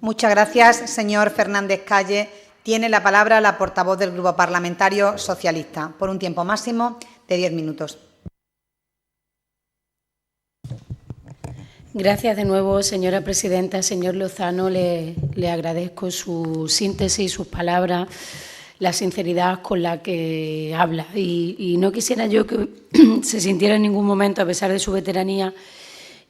Muchas gracias, señor Fernández Calle. Tiene la palabra la portavoz del Grupo Parlamentario Socialista, por un tiempo máximo de 10 minutos. Gracias de nuevo, señora presidenta. Señor Lozano, le agradezco su síntesis, sus palabras, la sinceridad con la que habla. Y no quisiera yo que se sintiera en ningún momento, a pesar de su veteranía,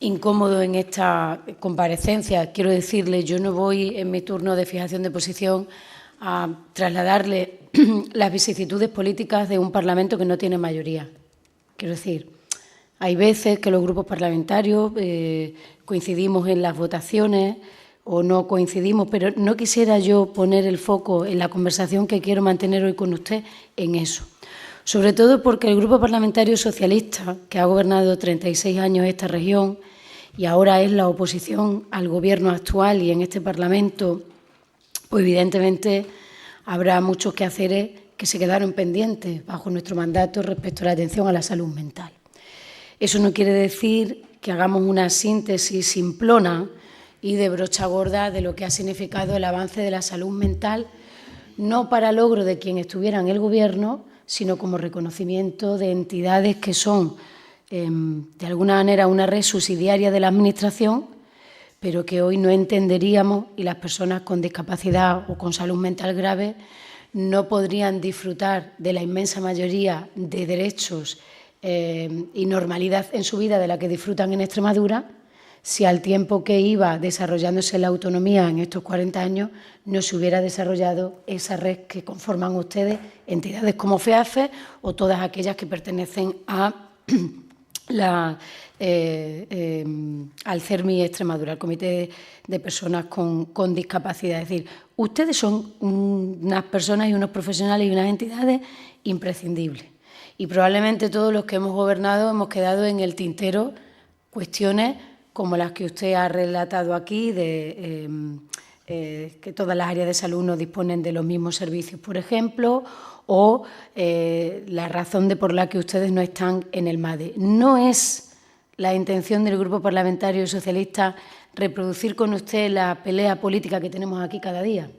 incómodo en esta comparecencia. Quiero decirle, yo no voy en mi turno de fijación de posición a trasladarle las vicisitudes políticas de un Parlamento que no tiene mayoría. Quiero decir, hay veces que los grupos parlamentarios coincidimos en las votaciones o no coincidimos, pero no quisiera yo poner el foco en la conversación que quiero mantener hoy con usted en eso. Sobre todo porque el Grupo Parlamentario Socialista, que ha gobernado 36 años esta región y ahora es la oposición al Gobierno actual y en este Parlamento, pues evidentemente habrá muchos quehaceres que se quedaron pendientes bajo nuestro mandato respecto a la atención a la salud mental. Eso no quiere decir que hagamos una síntesis simplona y de brocha gorda de lo que ha significado el avance de la salud mental, no para logro de quien estuviera en el Gobierno, sino como reconocimiento de entidades que son, de alguna manera, una red subsidiaria de la Administración, pero que hoy no entenderíamos y las personas con discapacidad o con salud mental grave no podrían disfrutar de la inmensa mayoría de derechos y normalidad en su vida de la que disfrutan en Extremadura, si al tiempo que iba desarrollándose la autonomía en estos 40 años no se hubiera desarrollado esa red que conforman ustedes, entidades como FEAFE o todas aquellas que pertenecen a al CERMI Extremadura, al Comité de Personas con Discapacidad. Es decir, ustedes son unas personas y unos profesionales y unas entidades imprescindibles. Y probablemente todos los que hemos gobernado hemos quedado en el tintero cuestiones como las que usted ha relatado aquí, de que todas las áreas de salud no disponen de los mismos servicios, por ejemplo, o la razón por la que ustedes no están en el MADE. No es la intención del Grupo Parlamentario Socialista reproducir con usted la pelea política que tenemos aquí cada día,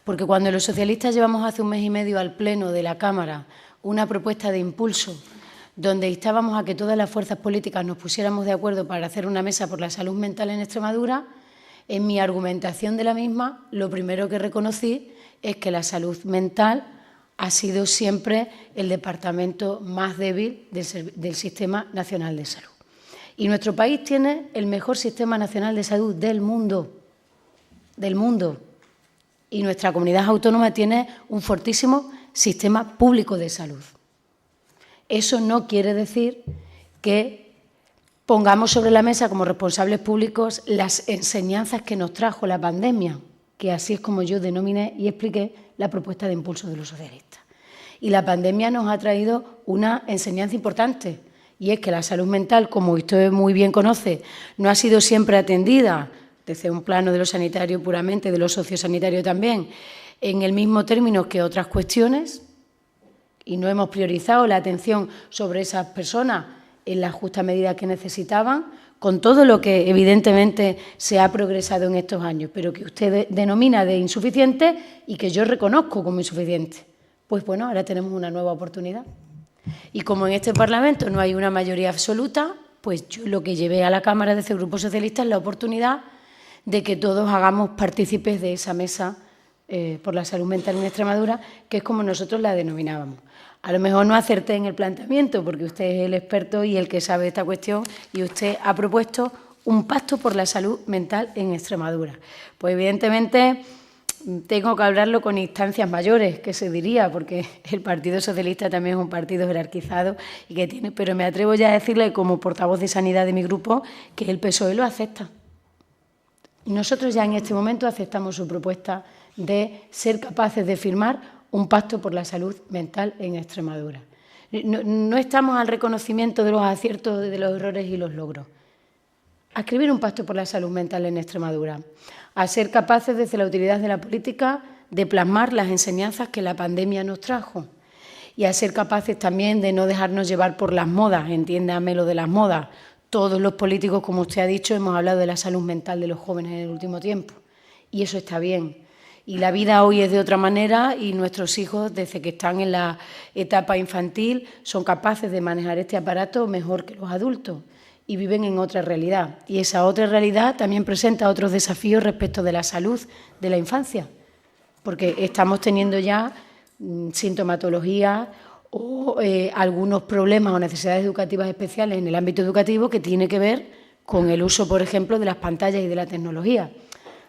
porque cuando los socialistas llevamos hace un mes y medio al Pleno de la Cámara una propuesta de impulso donde instábamos a que todas las fuerzas políticas nos pusiéramos de acuerdo para hacer una mesa por la salud mental en Extremadura, en mi argumentación de la misma, lo primero que reconocí es que la salud mental ha sido siempre el departamento más débil del Sistema Nacional de Salud. Y nuestro país tiene el mejor Sistema Nacional de Salud del mundo. Y nuestra comunidad autónoma tiene un fortísimo sistema público de salud. Eso no quiere decir que pongamos sobre la mesa como responsables públicos las enseñanzas que nos trajo la pandemia, que así es como yo denominé y expliqué la propuesta de impulso de los socialistas. Y la pandemia nos ha traído una enseñanza importante, y es que la salud mental, como usted muy bien conoce, no ha sido siempre atendida, desde un plano de lo sanitario puramente, de lo sociosanitario también, en el mismo término que otras cuestiones, y no hemos priorizado la atención sobre esas personas en la justa medida que necesitaban, con todo lo que evidentemente se ha progresado en estos años, pero que usted denomina de insuficiente y que yo reconozco como insuficiente. Pues bueno, ahora tenemos una nueva oportunidad. Y como en este Parlamento no hay una mayoría absoluta, pues yo lo que llevé a la Cámara de este Grupo Socialista es la oportunidad de que todos hagamos partícipes de esa mesa por la salud mental en Extremadura, que es como nosotros la denominábamos. A lo mejor no acerté en el planteamiento, porque usted es el experto y el que sabe esta cuestión, y usted ha propuesto un pacto por la salud mental en Extremadura. Pues evidentemente tengo que hablarlo con instancias mayores, que se diría, porque el Partido Socialista también es un partido jerarquizado y que tiene, pero me atrevo ya a decirle como portavoz de Sanidad de mi grupo que el PSOE lo acepta. Y nosotros ya en este momento aceptamos su propuesta de ser capaces de firmar un pacto por la salud mental en Extremadura. No estamos al reconocimiento de los aciertos, de los errores y los logros. a escribir un pacto por la salud mental en Extremadura, a ser capaces desde la utilidad de la política de plasmar las enseñanzas que la pandemia nos trajo y a ser capaces también de no dejarnos llevar por las modas, entiéndame lo de las modas. Todos los políticos, como usted ha dicho, hemos hablado de la salud mental de los jóvenes en el último tiempo y eso está bien. Y la vida hoy es de otra manera y nuestros hijos, desde que están en la etapa infantil, son capaces de manejar este aparato mejor que los adultos y viven en otra realidad. Y esa otra realidad también presenta otros desafíos respecto de la salud de la infancia, porque estamos teniendo ya sintomatología o algunos problemas o necesidades educativas especiales en el ámbito educativo que tiene que ver con el uso, por ejemplo, de las pantallas y de la tecnología.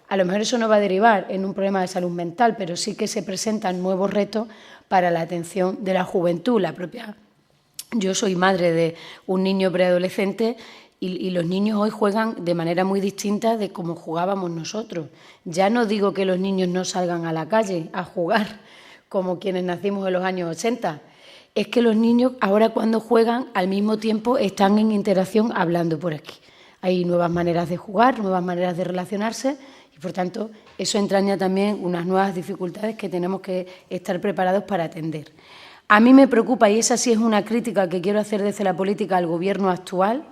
A lo mejor eso no va a derivar en un problema de salud mental, pero sí que se presentan nuevos retos para la atención de la juventud. Yo soy madre de un niño preadolescente y los niños hoy juegan de manera muy distinta de cómo jugábamos nosotros. Ya no digo que los niños no salgan a la calle a jugar como quienes nacimos en los años 80. Es que los niños ahora cuando juegan al mismo tiempo están en interacción hablando por aquí. Hay nuevas maneras de jugar, nuevas maneras de relacionarse y, por tanto, eso entraña también unas nuevas dificultades que tenemos que estar preparados para atender. A mí me preocupa, y esa sí es una crítica que quiero hacer desde la política al Gobierno actual,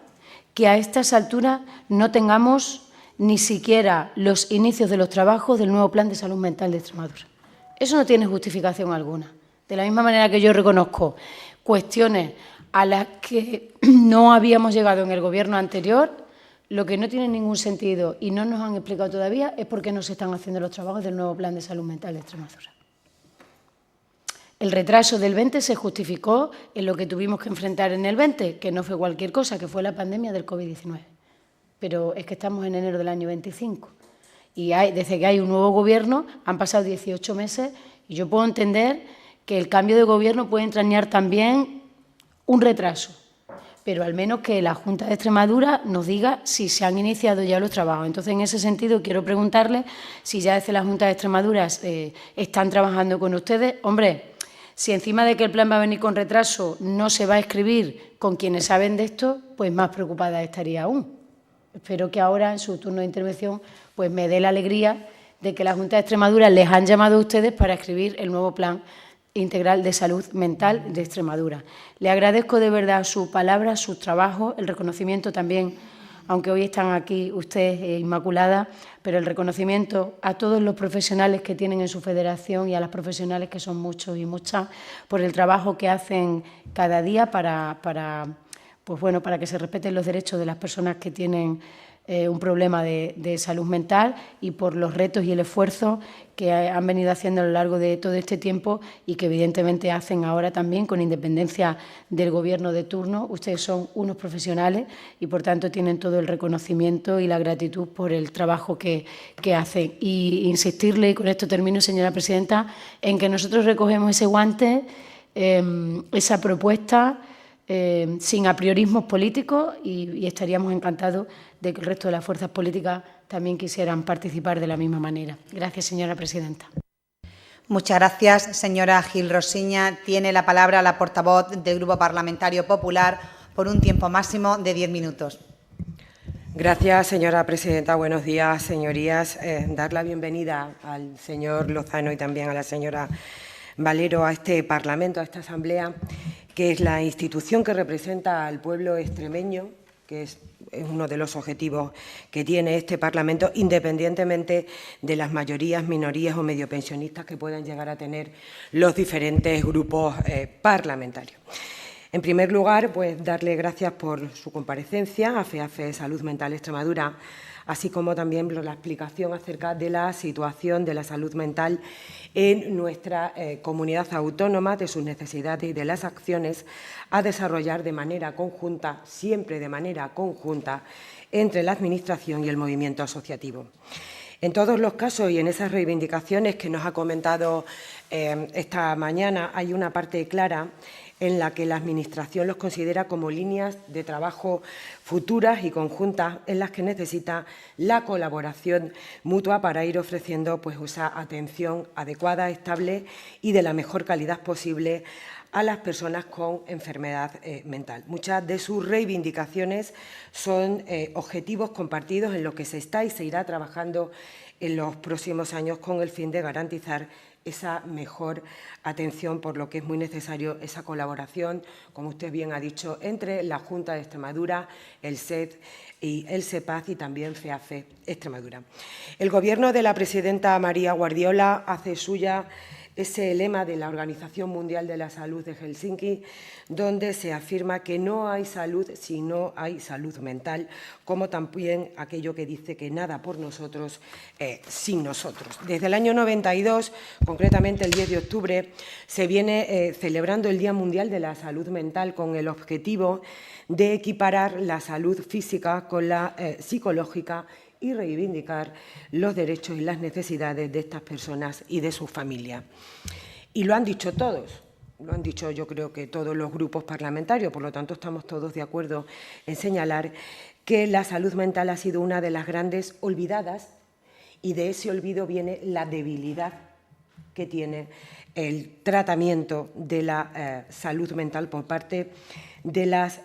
que a estas alturas no tengamos ni siquiera los inicios de los trabajos del nuevo Plan de Salud Mental de Extremadura. Eso no tiene justificación alguna. De la misma manera que yo reconozco cuestiones a las que no habíamos llegado en el Gobierno anterior, lo que no tiene ningún sentido y no nos han explicado todavía es por qué no se están haciendo los trabajos del nuevo Plan de Salud Mental de Extremadura. El retraso del 20 se justificó en lo que tuvimos que enfrentar en el 20, que no fue cualquier cosa, que fue la pandemia del COVID-19. Pero es que estamos en enero del año 25 y desde que hay un nuevo Gobierno han pasado 18 meses y yo puedo entender que el cambio de Gobierno puede entrañar también un retraso, pero al menos que la Junta de Extremadura nos diga si se han iniciado ya los trabajos. Entonces, en ese sentido, quiero preguntarle si ya desde la Junta de Extremadura están trabajando con ustedes. Hombre, si encima de que el plan va a venir con retraso no se va a escribir con quienes saben de esto, pues más preocupada estaría aún. Espero que ahora, en su turno de intervención, pues me dé la alegría de que la Junta de Extremadura les han llamado a ustedes para escribir el nuevo Plan Integral de Salud Mental de Extremadura. Le agradezco de verdad su palabra, su trabajo, el reconocimiento también, aunque hoy están aquí usted, Inmaculada, pero el reconocimiento a todos los profesionales que tienen en su federación y a las profesionales, que son muchos y muchas, por el trabajo que hacen cada día para que se respeten los derechos de las personas que tienen un problema de salud mental y por los retos y el esfuerzo que han venido haciendo a lo largo de todo este tiempo y que evidentemente hacen ahora también con independencia del Gobierno de turno. Ustedes son unos profesionales y por tanto tienen todo el reconocimiento y la gratitud por el trabajo que hacen. Y insistirle, y con esto termino, señora presidenta, en que nosotros recogemos ese guante, esa propuesta, sin apriorismos políticos y estaríamos encantados de que el resto de las fuerzas políticas también quisieran participar de la misma manera. Gracias, señora presidenta. Muchas gracias, señora Gil Rosiña. Tiene la palabra la portavoz del Grupo Parlamentario Popular por un tiempo máximo de 10 minutos. Gracias, señora presidenta. Buenos días, señorías. Dar la bienvenida al señor Lozano y también a la señora Valero a este Parlamento, a esta Asamblea, que es la institución que representa al pueblo extremeño, que es uno de los objetivos que tiene este Parlamento, independientemente de las mayorías, minorías o mediopensionistas que puedan llegar a tener los diferentes grupos parlamentarios. En primer lugar, pues darle gracias por su comparecencia a FEAFE Salud Mental Extremadura, así como también por la explicación acerca de la situación de la salud mental en nuestra comunidad autónoma, de sus necesidades y de las acciones a desarrollar de manera conjunta, siempre de manera conjunta, entre la Administración y el movimiento asociativo. En todos los casos y en esas reivindicaciones que nos ha comentado esta mañana, hay una parte clara en la que la Administración los considera como líneas de trabajo futuras y conjuntas en las que necesita la colaboración mutua para ir ofreciendo pues, esa atención adecuada, estable y de la mejor calidad posible a las personas con enfermedad mental. Muchas de sus reivindicaciones son objetivos compartidos en los que se está y se irá trabajando en los próximos años con el fin de garantizar esa mejor atención, por lo que es muy necesario esa colaboración, como usted bien ha dicho, entre la Junta de Extremadura, el SED y el SEPAZ y también FEAFE Extremadura. El Gobierno de la presidenta María Guardiola hace suya ese lema de la Organización Mundial de la Salud de Helsinki, donde se afirma que no hay salud si no hay salud mental, como también aquello que dice que nada por nosotros sin nosotros. Desde el año 92, concretamente el 10 de octubre, se viene celebrando el Día Mundial de la Salud Mental con el objetivo de equiparar la salud física con la psicológica y reivindicar los derechos y las necesidades de estas personas y de sus familias. Y lo han dicho todos, lo han dicho yo creo que todos los grupos parlamentarios, por lo tanto estamos todos de acuerdo en señalar que la salud mental ha sido una de las grandes olvidadas y de ese olvido viene la debilidad que tiene el tratamiento de la salud mental por parte de las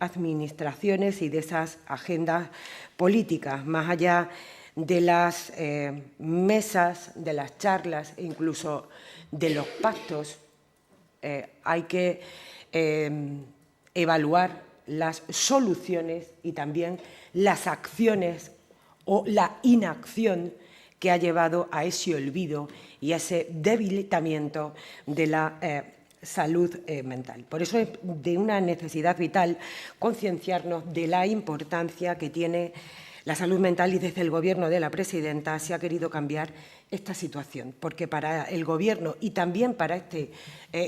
administraciones y de esas agendas políticas, más allá de las mesas, de las charlas e incluso de los pactos. Hay que evaluar las soluciones y también las acciones o la inacción que ha llevado a ese olvido y a ese debilitamiento de la salud mental. Por eso es de una necesidad vital concienciarnos de la importancia que tiene la salud mental y desde el Gobierno de la presidenta se ha querido cambiar esta situación, porque para el Gobierno y también para este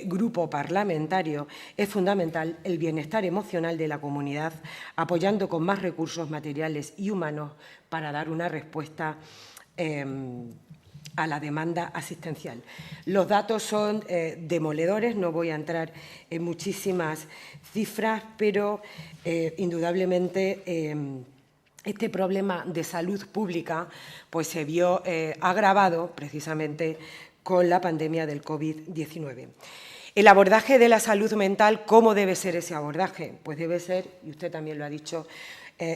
grupo parlamentario es fundamental el bienestar emocional de la comunidad, apoyando con más recursos materiales y humanos para dar una respuesta a la demanda asistencial. Los datos son demoledores, no voy a entrar en muchísimas cifras, pero indudablemente este problema de salud pública pues, se vio agravado precisamente con la pandemia del COVID-19. El abordaje de la salud mental, ¿cómo debe ser ese abordaje? Pues debe ser, y usted también lo ha dicho,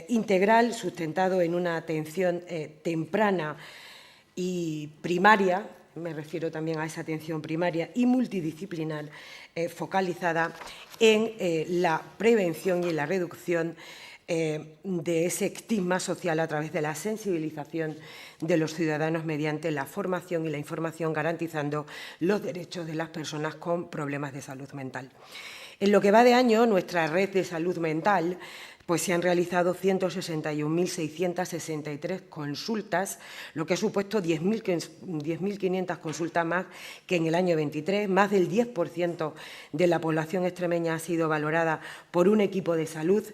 integral, sustentado en una atención temprana y primaria, me refiero también a esa atención primaria y multidisciplinar, focalizada en la prevención y la reducción de ese estigma social a través de la sensibilización de los ciudadanos mediante la formación y la información, garantizando los derechos de las personas con problemas de salud mental. En lo que va de año, nuestra red de salud mental pues se han realizado 161.663 consultas, lo que ha supuesto 10.500 consultas más que en el año 23. Más del 10% de la población extremeña ha sido valorada por un equipo de salud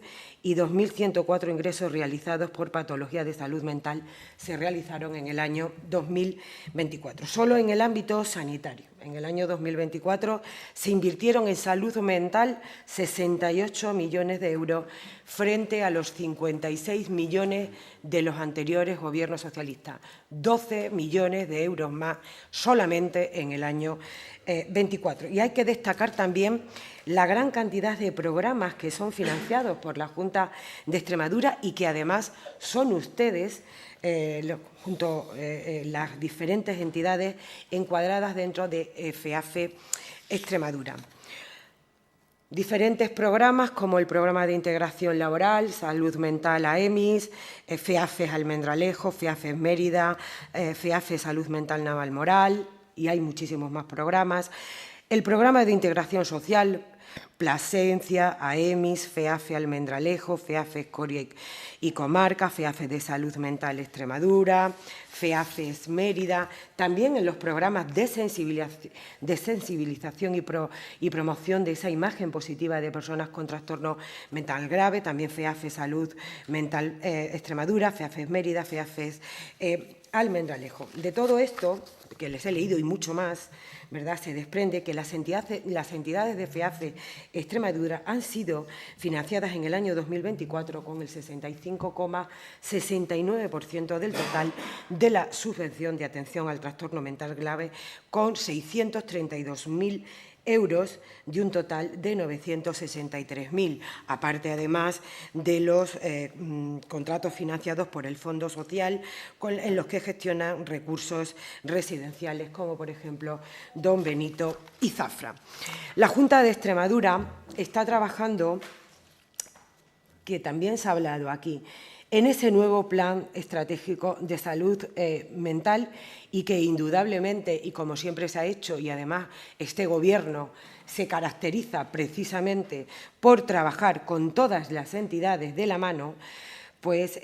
y 2.104 ingresos realizados por patologías de salud mental se realizaron en el año 2024. Solo en el ámbito sanitario, en el año 2024, se invirtieron en salud mental 68 millones de euros frente a los 56 millones de los anteriores gobiernos socialistas. 12 millones de euros más solamente en el año 24. Y hay que destacar también la gran cantidad de programas que son financiados por la Junta de Extremadura y que además son ustedes, junto a las diferentes entidades encuadradas dentro de FEAFE Extremadura. Diferentes programas como el Programa de Integración Laboral, Salud Mental AEMIS, FEAFE Almendralejo, FEAFE Mérida, FEAFE Salud Mental Navalmoral, y hay muchísimos más programas. El Programa de Integración Social, Plasencia, AEMIS, FEAFE Almendralejo, FEAFE Escoria y Comarca, FEAFE de Salud Mental Extremadura, FEAFE Mérida, también en los programas de sensibilización y promoción de esa imagen positiva de personas con trastorno mental grave, también FEAFE Salud Mental Extremadura, FEAFE Mérida, FEAFE Almendralejo. De todo esto, que les he leído y mucho más, ¿verdad?, se desprende que las entidades de FEAFE Extremadura han sido financiadas en el año 2024 con el 65,69% del total de la subvención de atención al trastorno mental grave, con 632.000 euros de un total de 963.000, aparte además de los contratos financiados por el Fondo Social en los que gestionan recursos residenciales como por ejemplo Don Benito y Zafra. La Junta de Extremadura está trabajando, que también se ha hablado aquí, en ese nuevo plan estratégico de salud mental y que indudablemente, y como siempre se ha hecho, y además este Gobierno se caracteriza precisamente por trabajar con todas las entidades de la mano, pues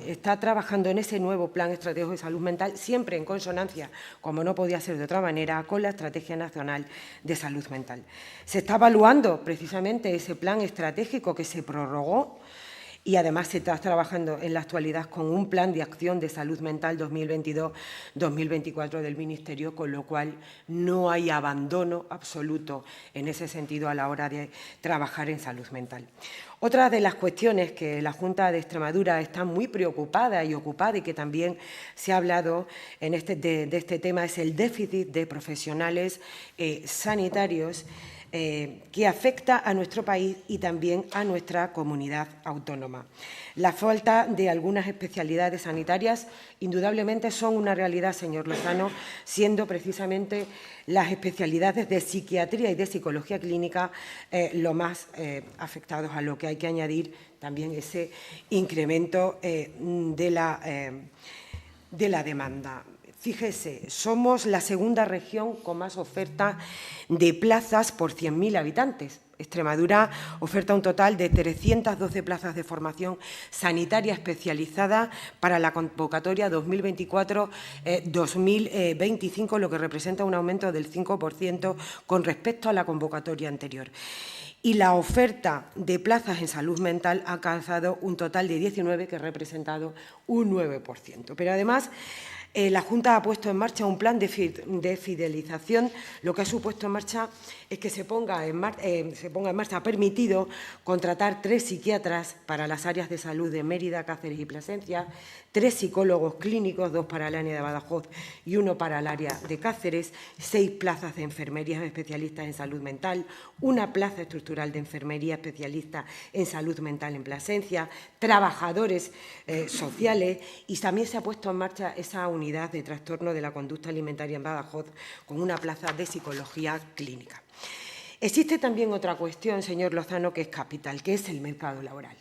está trabajando en ese nuevo plan estratégico de salud mental, siempre en consonancia, como no podía ser de otra manera, con la Estrategia Nacional de Salud Mental. Se está evaluando precisamente ese plan estratégico que se prorrogó, y además se está trabajando en la actualidad con un plan de acción de salud mental 2022-2024 del Ministerio, con lo cual no hay abandono absoluto en ese sentido a la hora de trabajar en salud mental. Otra de las cuestiones que la Junta de Extremadura está muy preocupada y ocupada y que también se ha hablado de este tema es el déficit de profesionales sanitarios que afecta a nuestro país y también a nuestra comunidad autónoma. La falta de algunas especialidades sanitarias indudablemente son una realidad, señor Lozano, siendo precisamente las especialidades de psiquiatría y de psicología clínica lo más afectados, a lo que hay que añadir también ese incremento de la demanda. Fíjese, somos la segunda región con más oferta de plazas por 100.000 habitantes. Extremadura oferta un total de 312 plazas de formación sanitaria especializada para la convocatoria 2024-2025, lo que representa un aumento del 5% con respecto a la convocatoria anterior. Y la oferta de plazas en salud mental ha alcanzado un total de 19, que ha representado un 9%. Pero además, la Junta ha puesto en marcha un plan de fidelización. Lo que ha supuesto en marcha es que se ponga en marcha, ha permitido contratar 3 psiquiatras para las áreas de salud de Mérida, Cáceres y Plasencia, 3 psicólogos clínicos, 2 para el área de Badajoz y 1 para el área de Cáceres, 6 plazas de enfermería especialistas en salud mental, 1 plaza estructural de enfermería especialista en salud mental en Plasencia, trabajadores sociales, y también se ha puesto en marcha esa unidad de trastorno de la conducta alimentaria en Badajoz con 1 plaza de psicología clínica. Existe también otra cuestión, señor Lozano, que es capital, que es el mercado laboral.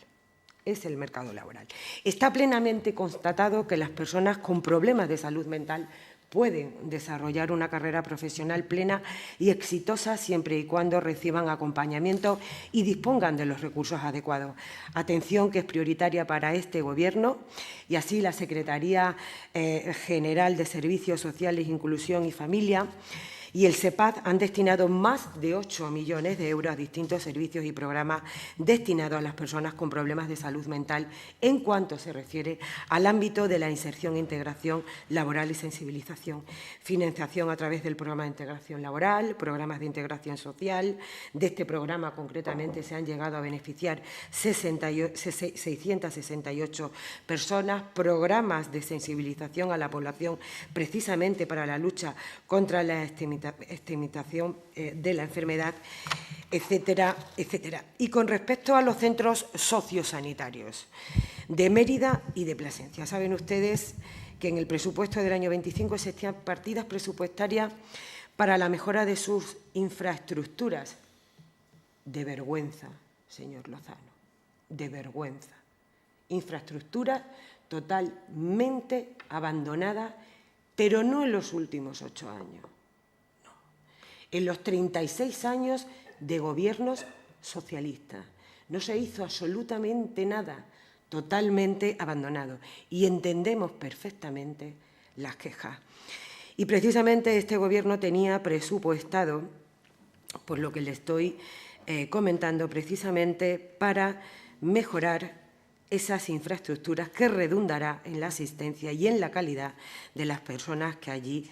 Está plenamente constatado que las personas con problemas de salud mental pueden desarrollar una carrera profesional plena y exitosa siempre y cuando reciban acompañamiento y dispongan de los recursos adecuados. Atención que es prioritaria para este Gobierno, y así la Secretaría General de Servicios Sociales, Inclusión y Familia y el SEPAD han destinado más de 8 millones de euros a distintos servicios y programas destinados a las personas con problemas de salud mental en cuanto se refiere al ámbito de la inserción e integración laboral y sensibilización. Financiación a través del programa de integración laboral, programas de integración social. De este programa concretamente se han llegado a beneficiar 668 personas, programas de sensibilización a la población precisamente para la lucha contra la estigmatización de la enfermedad, etcétera, etcétera. Y con respecto a los centros sociosanitarios de Mérida y de Plasencia, saben ustedes que en el presupuesto del año 25 existían partidas presupuestarias para la mejora de sus infraestructuras. De vergüenza, señor Lozano, de vergüenza. Infraestructuras totalmente abandonadas, pero no en los últimos 8 años. En los 36 años de gobiernos socialistas. No se hizo absolutamente nada, totalmente abandonado. Y entendemos perfectamente las quejas. Y precisamente este Gobierno tenía presupuestado, por lo que le estoy comentando, precisamente para mejorar esas infraestructuras que redundará en la asistencia y en la calidad de las personas que allí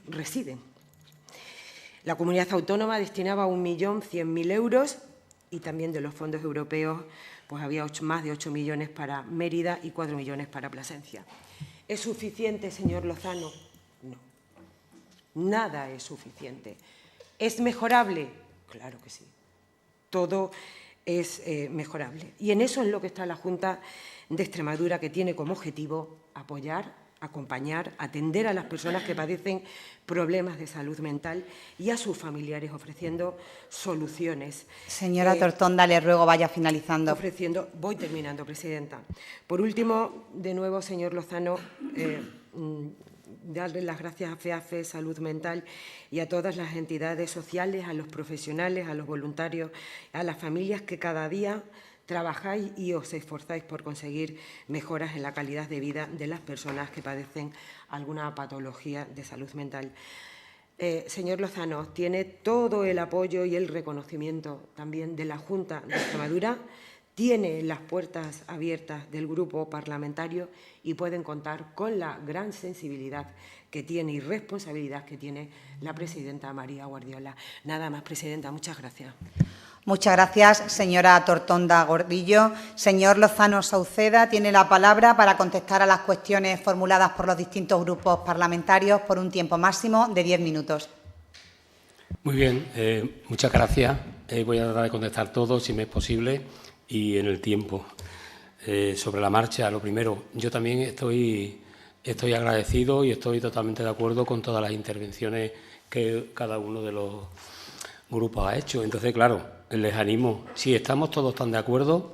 residen. La comunidad autónoma destinaba 1.100.000 euros y también de los fondos europeos pues había más de 8 millones para Mérida y 4 millones para Plasencia. ¿Es suficiente, señor Lozano? No. Nada es suficiente. ¿Es mejorable? Claro que sí. Todo es mejorable. Y en eso es lo que está la Junta de Extremadura, que tiene como objetivo apoyar, acompañar, atender a las personas que padecen problemas de salud mental y a sus familiares, ofreciendo soluciones. Señora Tortonda, le ruego vaya finalizando. Voy terminando, presidenta. Por último, de nuevo, señor Lozano, darle las gracias a FEAFE Salud Mental y a todas las entidades sociales, a los profesionales, a los voluntarios, a las familias que cada día trabajáis y os esforzáis por conseguir mejoras en la calidad de vida de las personas que padecen alguna patología de salud mental. Señor Lozano, tiene todo el apoyo y el reconocimiento también de la Junta de Extremadura, tiene las puertas abiertas del grupo parlamentario y pueden contar con la gran sensibilidad que tiene y responsabilidad que tiene la presidenta María Guardiola. Nada más, presidenta. Muchas gracias. Muchas gracias, señora Tortonda Gordillo. Señor Lozano Sauceda tiene la palabra para contestar a las cuestiones formuladas por los distintos grupos parlamentarios por un tiempo máximo de 10 minutos. Muy bien, muchas gracias. Voy a tratar de contestar todo, si me es posible, y en el tiempo. Sobre la marcha, lo primero, yo también estoy agradecido y estoy totalmente de acuerdo con todas las intervenciones que cada uno de los grupos ha hecho. Entonces, claro, les animo, si estamos todos tan de acuerdo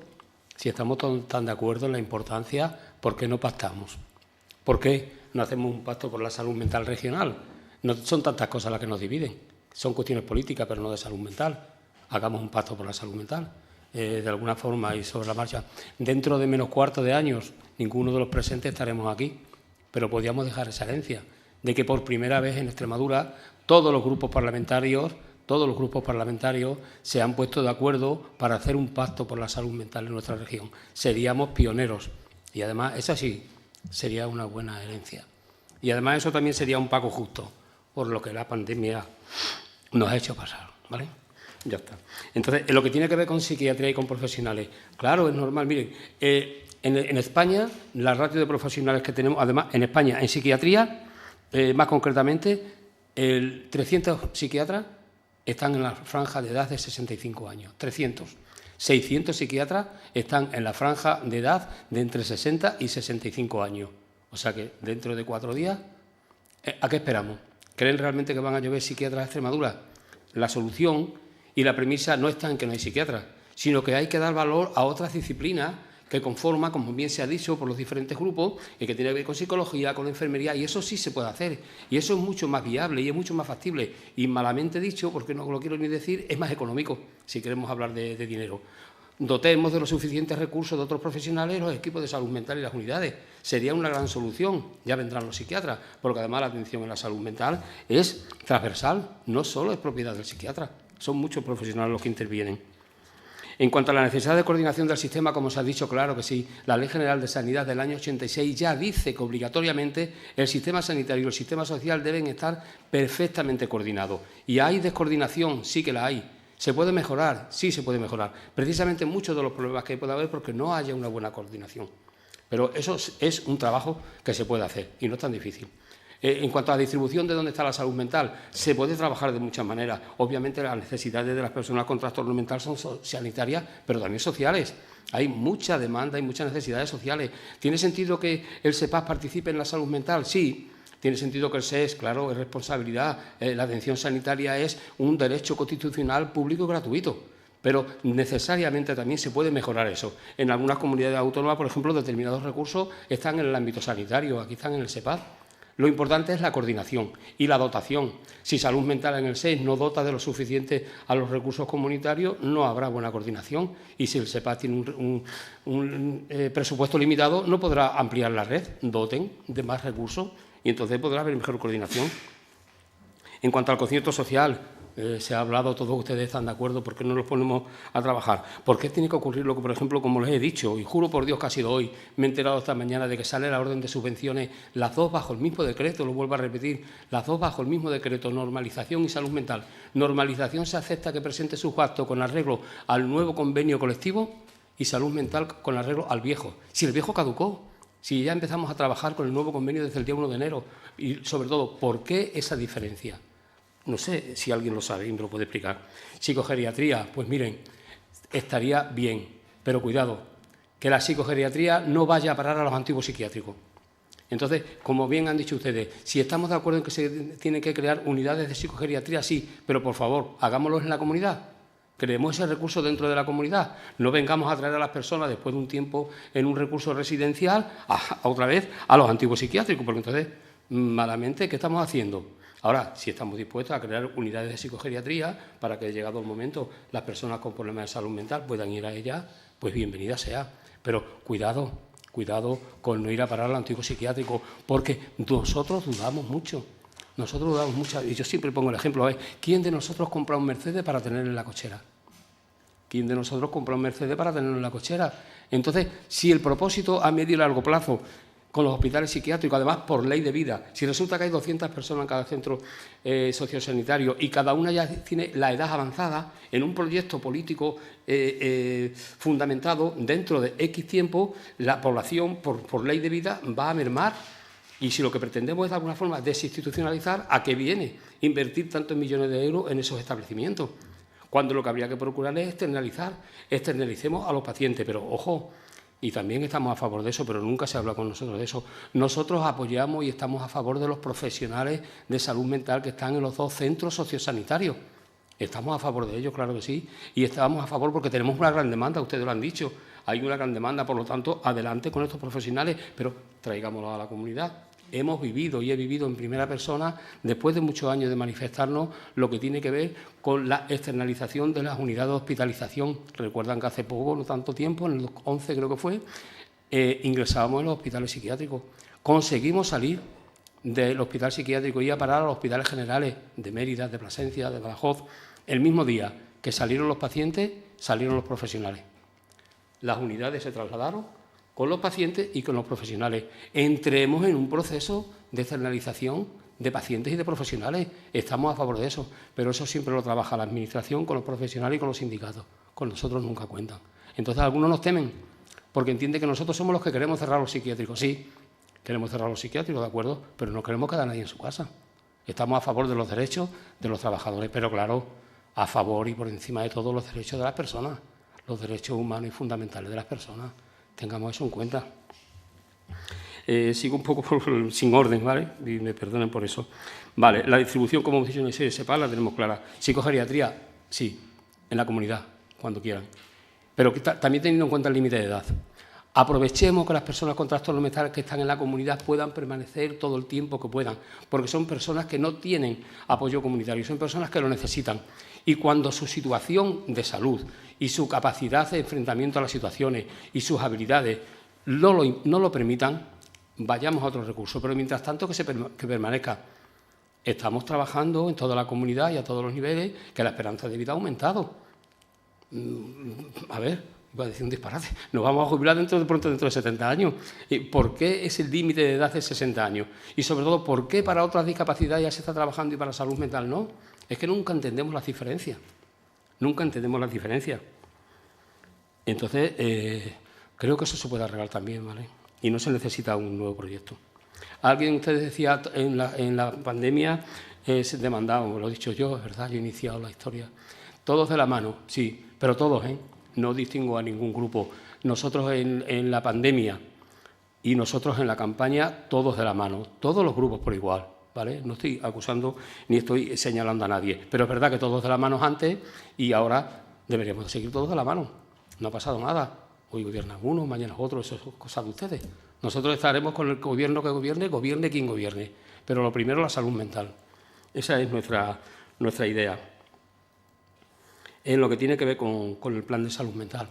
en la importancia, ¿por qué no pactamos? ¿Por qué no hacemos un pacto por la salud mental regional? No son tantas cosas las que nos dividen, son cuestiones políticas, pero no de salud mental. Hagamos un pacto por la salud mental, de alguna forma, y sobre la marcha. Dentro de menos cuarto de años, ninguno de los presentes estaremos aquí, pero podíamos dejar esa herencia de que por primera vez en Extremadura todos los grupos parlamentarios se han puesto de acuerdo para hacer un pacto por la salud mental en nuestra región. Seríamos pioneros y además esa sí sería una buena herencia. Y además eso también sería un pago justo por lo que la pandemia nos ha hecho pasar, ¿vale? Ya está. Entonces, en lo que tiene que ver con psiquiatría y con profesionales, claro, es normal. Miren, en España, la ratio de profesionales que tenemos, además, en España, en psiquiatría, más concretamente, 300 psiquiatras están en la franja de edad de 65 años, 300. 600 psiquiatras están en la franja de edad de entre 60 y 65 años. O sea que dentro de 4 días, ¿a qué esperamos? ¿Creen realmente que van a llover psiquiatras a Extremadura? La solución y la premisa no está en que no hay psiquiatras, sino que hay que dar valor a otras disciplinas que conforman, como bien se ha dicho por los diferentes grupos, y que tiene que ver con psicología, con enfermería, y eso sí se puede hacer. Y eso es mucho más viable y es mucho más factible. Y malamente dicho, porque no lo quiero ni decir, es más económico, si queremos hablar de dinero. Dotemos de los suficientes recursos de otros profesionales los equipos de salud mental y las unidades. Sería una gran solución. Ya vendrán los psiquiatras, porque además la atención en la salud mental es transversal, no solo es propiedad del psiquiatra. Son muchos profesionales los que intervienen. En cuanto a la necesidad de coordinación del sistema, como se ha dicho, claro que sí. La Ley General de Sanidad del año 86 ya dice que obligatoriamente el sistema sanitario y el sistema social deben estar perfectamente coordinados. ¿Y hay descoordinación? Sí que la hay. ¿Se puede mejorar? Sí se puede mejorar. Precisamente muchos de los problemas que puede haber porque no haya una buena coordinación. Pero eso es un trabajo que se puede hacer y no es tan difícil. En cuanto a la distribución de dónde está la salud mental, se puede trabajar de muchas maneras. Obviamente las necesidades de las personas con trastorno mental son sanitarias, pero también sociales. Hay mucha demanda y muchas necesidades sociales. ¿Tiene sentido que el SEPAS participe en la salud mental? Sí. Tiene sentido que el SES, claro, es responsabilidad. La atención sanitaria es un derecho constitucional público y gratuito. Pero necesariamente también se puede mejorar eso. En algunas comunidades autónomas, por ejemplo, determinados recursos están en el ámbito sanitario, aquí están en el SEPAS. Lo importante es la coordinación y la dotación. Si salud mental en el SES no dota de lo suficiente a los recursos comunitarios, no habrá buena coordinación. Y si el SEPAS tiene un presupuesto limitado, no podrá ampliar la red, doten de más recursos y entonces podrá haber mejor coordinación. En cuanto al concierto social, se ha hablado, todos ustedes están de acuerdo, ¿por qué no nos ponemos a trabajar? ¿Por qué tiene que ocurrir lo que, por ejemplo, como les he dicho, y juro por Dios que ha sido hoy, me he enterado esta mañana de que sale la orden de subvenciones, las dos bajo el mismo decreto, lo vuelvo a repetir, las dos bajo el mismo decreto, normalización y salud mental. Normalización se acepta que presente sus gastos con arreglo al nuevo convenio colectivo y salud mental con arreglo al viejo. Si el viejo caducó, si ya empezamos a trabajar con el nuevo convenio desde el día 1 de enero, y sobre todo, ¿por qué esa diferencia? No sé si alguien lo sabe y me lo puede explicar. Psicogeriatría, pues miren, estaría bien, pero cuidado, que la psicogeriatría no vaya a parar a los antiguos psiquiátricos. Entonces, como bien han dicho ustedes, si estamos de acuerdo en que se tienen que crear unidades de psicogeriatría, sí, pero por favor, hagámoslo en la comunidad. Creemos ese recurso dentro de la comunidad. No vengamos a traer a las personas después de un tiempo en un recurso residencial otra vez a los antiguos psiquiátricos, porque entonces, malamente, ¿qué estamos haciendo? Ahora, si estamos dispuestos a crear unidades de psicogeriatría para que, llegado el momento, las personas con problemas de salud mental puedan ir a ellas, pues bienvenida sea. Pero cuidado con no ir a parar al antiguo psiquiátrico, porque nosotros dudamos mucho. Y yo siempre pongo el ejemplo, ¿quién de nosotros compra un Mercedes para tener en la cochera? ¿Quién de nosotros compra un Mercedes para tenerlo en la cochera? Entonces, si el propósito a medio y largo plazo con los hospitales psiquiátricos, además por ley de vida, si resulta que hay 200 personas en cada centro sociosanitario y cada una ya tiene la edad avanzada, en un proyecto político fundamentado, dentro de X tiempo, la población por ley de vida va a mermar. Y si lo que pretendemos es de alguna forma desinstitucionalizar, ¿a qué viene invertir tantos millones de euros en esos establecimientos? Cuando lo que habría que procurar es externalicemos a los pacientes, pero ojo, y también estamos a favor de eso, pero nunca se habla con nosotros de eso. Nosotros apoyamos y estamos a favor de los profesionales de salud mental que están en los dos centros sociosanitarios. Estamos a favor de ellos, claro que sí, y estamos a favor porque tenemos una gran demanda, ustedes lo han dicho, hay una gran demanda, por lo tanto, adelante con estos profesionales, pero traigámoslos a la comunidad. Hemos vivido y he vivido en primera persona, después de muchos años de manifestarnos, lo que tiene que ver con la externalización de las unidades de hospitalización. Recuerdan que hace poco, no tanto tiempo, en el 2011 creo que fue, ingresábamos en los hospitales psiquiátricos. Conseguimos salir del hospital psiquiátrico y ir a parar a los hospitales generales de Mérida, de Plasencia, de Badajoz. El mismo día que salieron los pacientes, salieron los profesionales. Las unidades se trasladaron con los pacientes y con los profesionales. Entremos en un proceso de externalización de pacientes y de profesionales. Estamos a favor de eso, pero eso siempre lo trabaja la Administración con los profesionales y con los sindicatos. Con nosotros nunca cuentan. Entonces algunos nos temen porque entienden que nosotros somos los que queremos cerrar los psiquiátricos. Sí, queremos cerrar los psiquiátricos, de acuerdo, pero no queremos quedar a nadie en su casa. Estamos a favor de los derechos de los trabajadores, pero claro, a favor y por encima de todo los derechos de las personas, los derechos humanos y fundamentales de las personas. Tengamos eso en cuenta. Sigo un poco sin orden, ¿vale? Y me perdonen por eso. Vale, la distribución, como hemos dicho en el SEPA, la tenemos clara. Psicogeriatría, sí, en la comunidad, cuando quieran. Pero también teniendo en cuenta el límite de edad. Aprovechemos que las personas con trastornos mentales que están en la comunidad puedan permanecer todo el tiempo que puedan, porque son personas que no tienen apoyo comunitario, son personas que lo necesitan. Y cuando su situación de salud y su capacidad de enfrentamiento a las situaciones y sus habilidades no lo permitan, vayamos a otro recurso. Pero mientras tanto que permanezca. Estamos trabajando en toda la comunidad y a todos los niveles que la esperanza de vida ha aumentado. A ver, iba a decir un disparate, nos vamos a jubilar dentro de 70 años. ¿Por qué es el límite de edad de 60 años? Y sobre todo, ¿por qué para otras discapacidades ya se está trabajando y para salud mental no? Es que nunca entendemos las diferencias. Nunca entendemos las diferencias. Entonces, creo que eso se puede arreglar también, ¿vale? Y no se necesita un nuevo proyecto. Alguien, ustedes decía, en la pandemia se demandaban, lo he dicho yo, es verdad, yo he iniciado la historia. Todos de la mano, sí, pero todos, no distingo a ningún grupo. Nosotros en la pandemia y nosotros en la campaña, todos de la mano, todos los grupos por igual, ¿vale? No estoy acusando ni estoy señalando a nadie, pero es verdad que todos de la mano antes y ahora deberíamos seguir todos de la mano. No ha pasado nada. Hoy gobiernan unos, mañana otros, eso es cosa de ustedes. Nosotros estaremos con el gobierno que gobierne, gobierne quien gobierne, pero lo primero la salud mental. Esa es nuestra idea. En lo que tiene que ver con el plan de salud mental.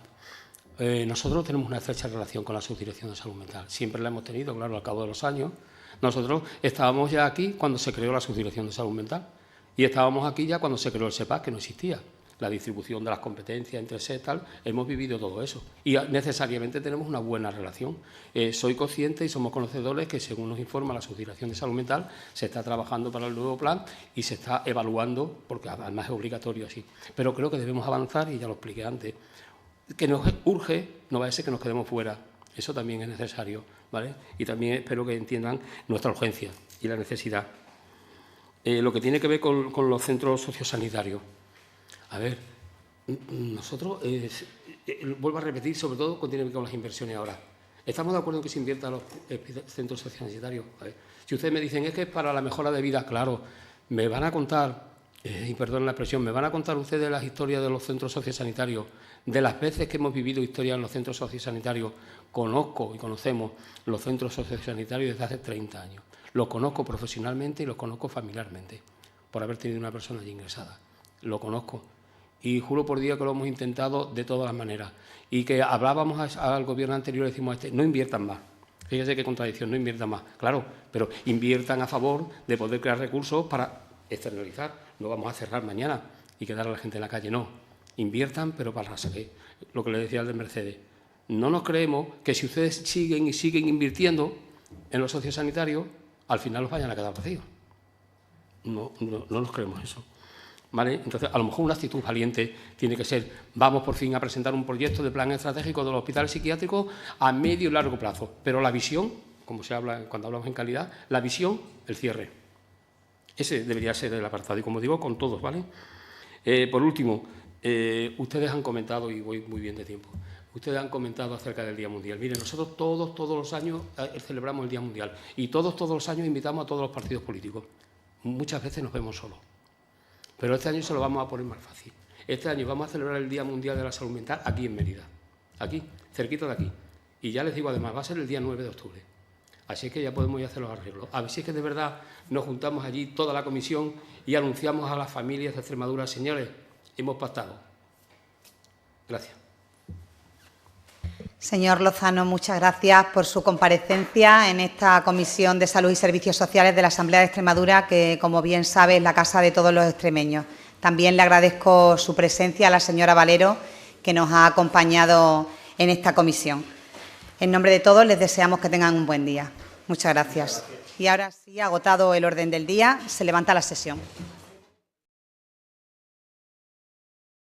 Nosotros tenemos una estrecha relación con la Subdirección de Salud Mental. Siempre la hemos tenido, claro, al cabo de los años. Nosotros estábamos ya aquí cuando se creó la Subdirección de Salud Mental Y estábamos aquí ya cuando se creó el SEPAC, que no existía. La distribución de las competencias entre SED, tal, hemos vivido todo eso. Y necesariamente tenemos una buena relación. Soy consciente y somos conocedores que, según nos informa la Subdirección de Salud Mental, se está trabajando para el nuevo plan y se está evaluando, porque además es obligatorio así. Pero creo que debemos avanzar, y ya lo expliqué antes, que nos urge, no va a ser que nos quedemos fuera. Eso también es necesario, ¿vale? Y también espero que entiendan nuestra urgencia y la necesidad. Lo que tiene que ver con los centros sociosanitarios. A ver, nosotros, vuelvo a repetir, sobre todo cuando tiene que ver con las inversiones ahora. ¿Estamos de acuerdo en que se invierta en los centros sociosanitarios? A ver, si ustedes me dicen, es que es para la mejora de vida, claro, me van a contar, y perdonen la expresión, me van a contar ustedes las historias de los centros sociosanitarios, de las veces que hemos vivido historias en los centros sociosanitarios. Conozco y conocemos los centros sociosanitarios desde hace 30 años. Los conozco profesionalmente y los conozco familiarmente, por haber tenido una persona allí ingresada. Lo conozco. Y juro por Dios que lo hemos intentado de todas las maneras. Y que hablábamos al gobierno anterior y decimos, no inviertan más. Fíjese qué contradicción, no inviertan más. Claro, pero inviertan a favor de poder crear recursos para externalizar. No vamos a cerrar mañana y quedar a la gente en la calle, no. Inviertan, pero para saber lo que le decía al de Mercedes. No nos creemos que si ustedes siguen invirtiendo en los sociosanitarios, al final los vayan a quedar vacíos. No nos creemos eso. ¿Vale? Entonces, a lo mejor una actitud valiente tiene que ser, vamos por fin a presentar un proyecto de plan estratégico de los hospitales psiquiátricos a medio y largo plazo. Pero la visión, como se habla cuando hablamos en calidad, la visión, el cierre. Ese debería ser el apartado. Y como digo, con todos, ¿vale? Por último, ustedes han comentado, y voy muy bien de tiempo, ustedes han comentado acerca del Día Mundial. Miren, nosotros todos los años celebramos el Día Mundial y todos los años invitamos a todos los partidos políticos. Muchas veces nos vemos solos. Pero este año se lo vamos a poner más fácil. Este año vamos a celebrar el Día Mundial de la Salud Mental aquí en Mérida. Aquí, cerquita de aquí. Y ya les digo, además, va a ser el día 9 de octubre. Así es que ya podemos ir a hacer los arreglos. A ver si es que de verdad nos juntamos allí toda la comisión y anunciamos a las familias de Extremadura, señores, hemos pactado. Gracias. Señor Lozano, muchas gracias por su comparecencia en esta Comisión de Salud y Servicios Sociales de la Asamblea de Extremadura, que, como bien sabe, es la casa de todos los extremeños. También le agradezco su presencia a la señora Valero, que nos ha acompañado en esta comisión. En nombre de todos, les deseamos que tengan un buen día. Muchas gracias. Y ahora sí, agotado el orden del día, se levanta la sesión.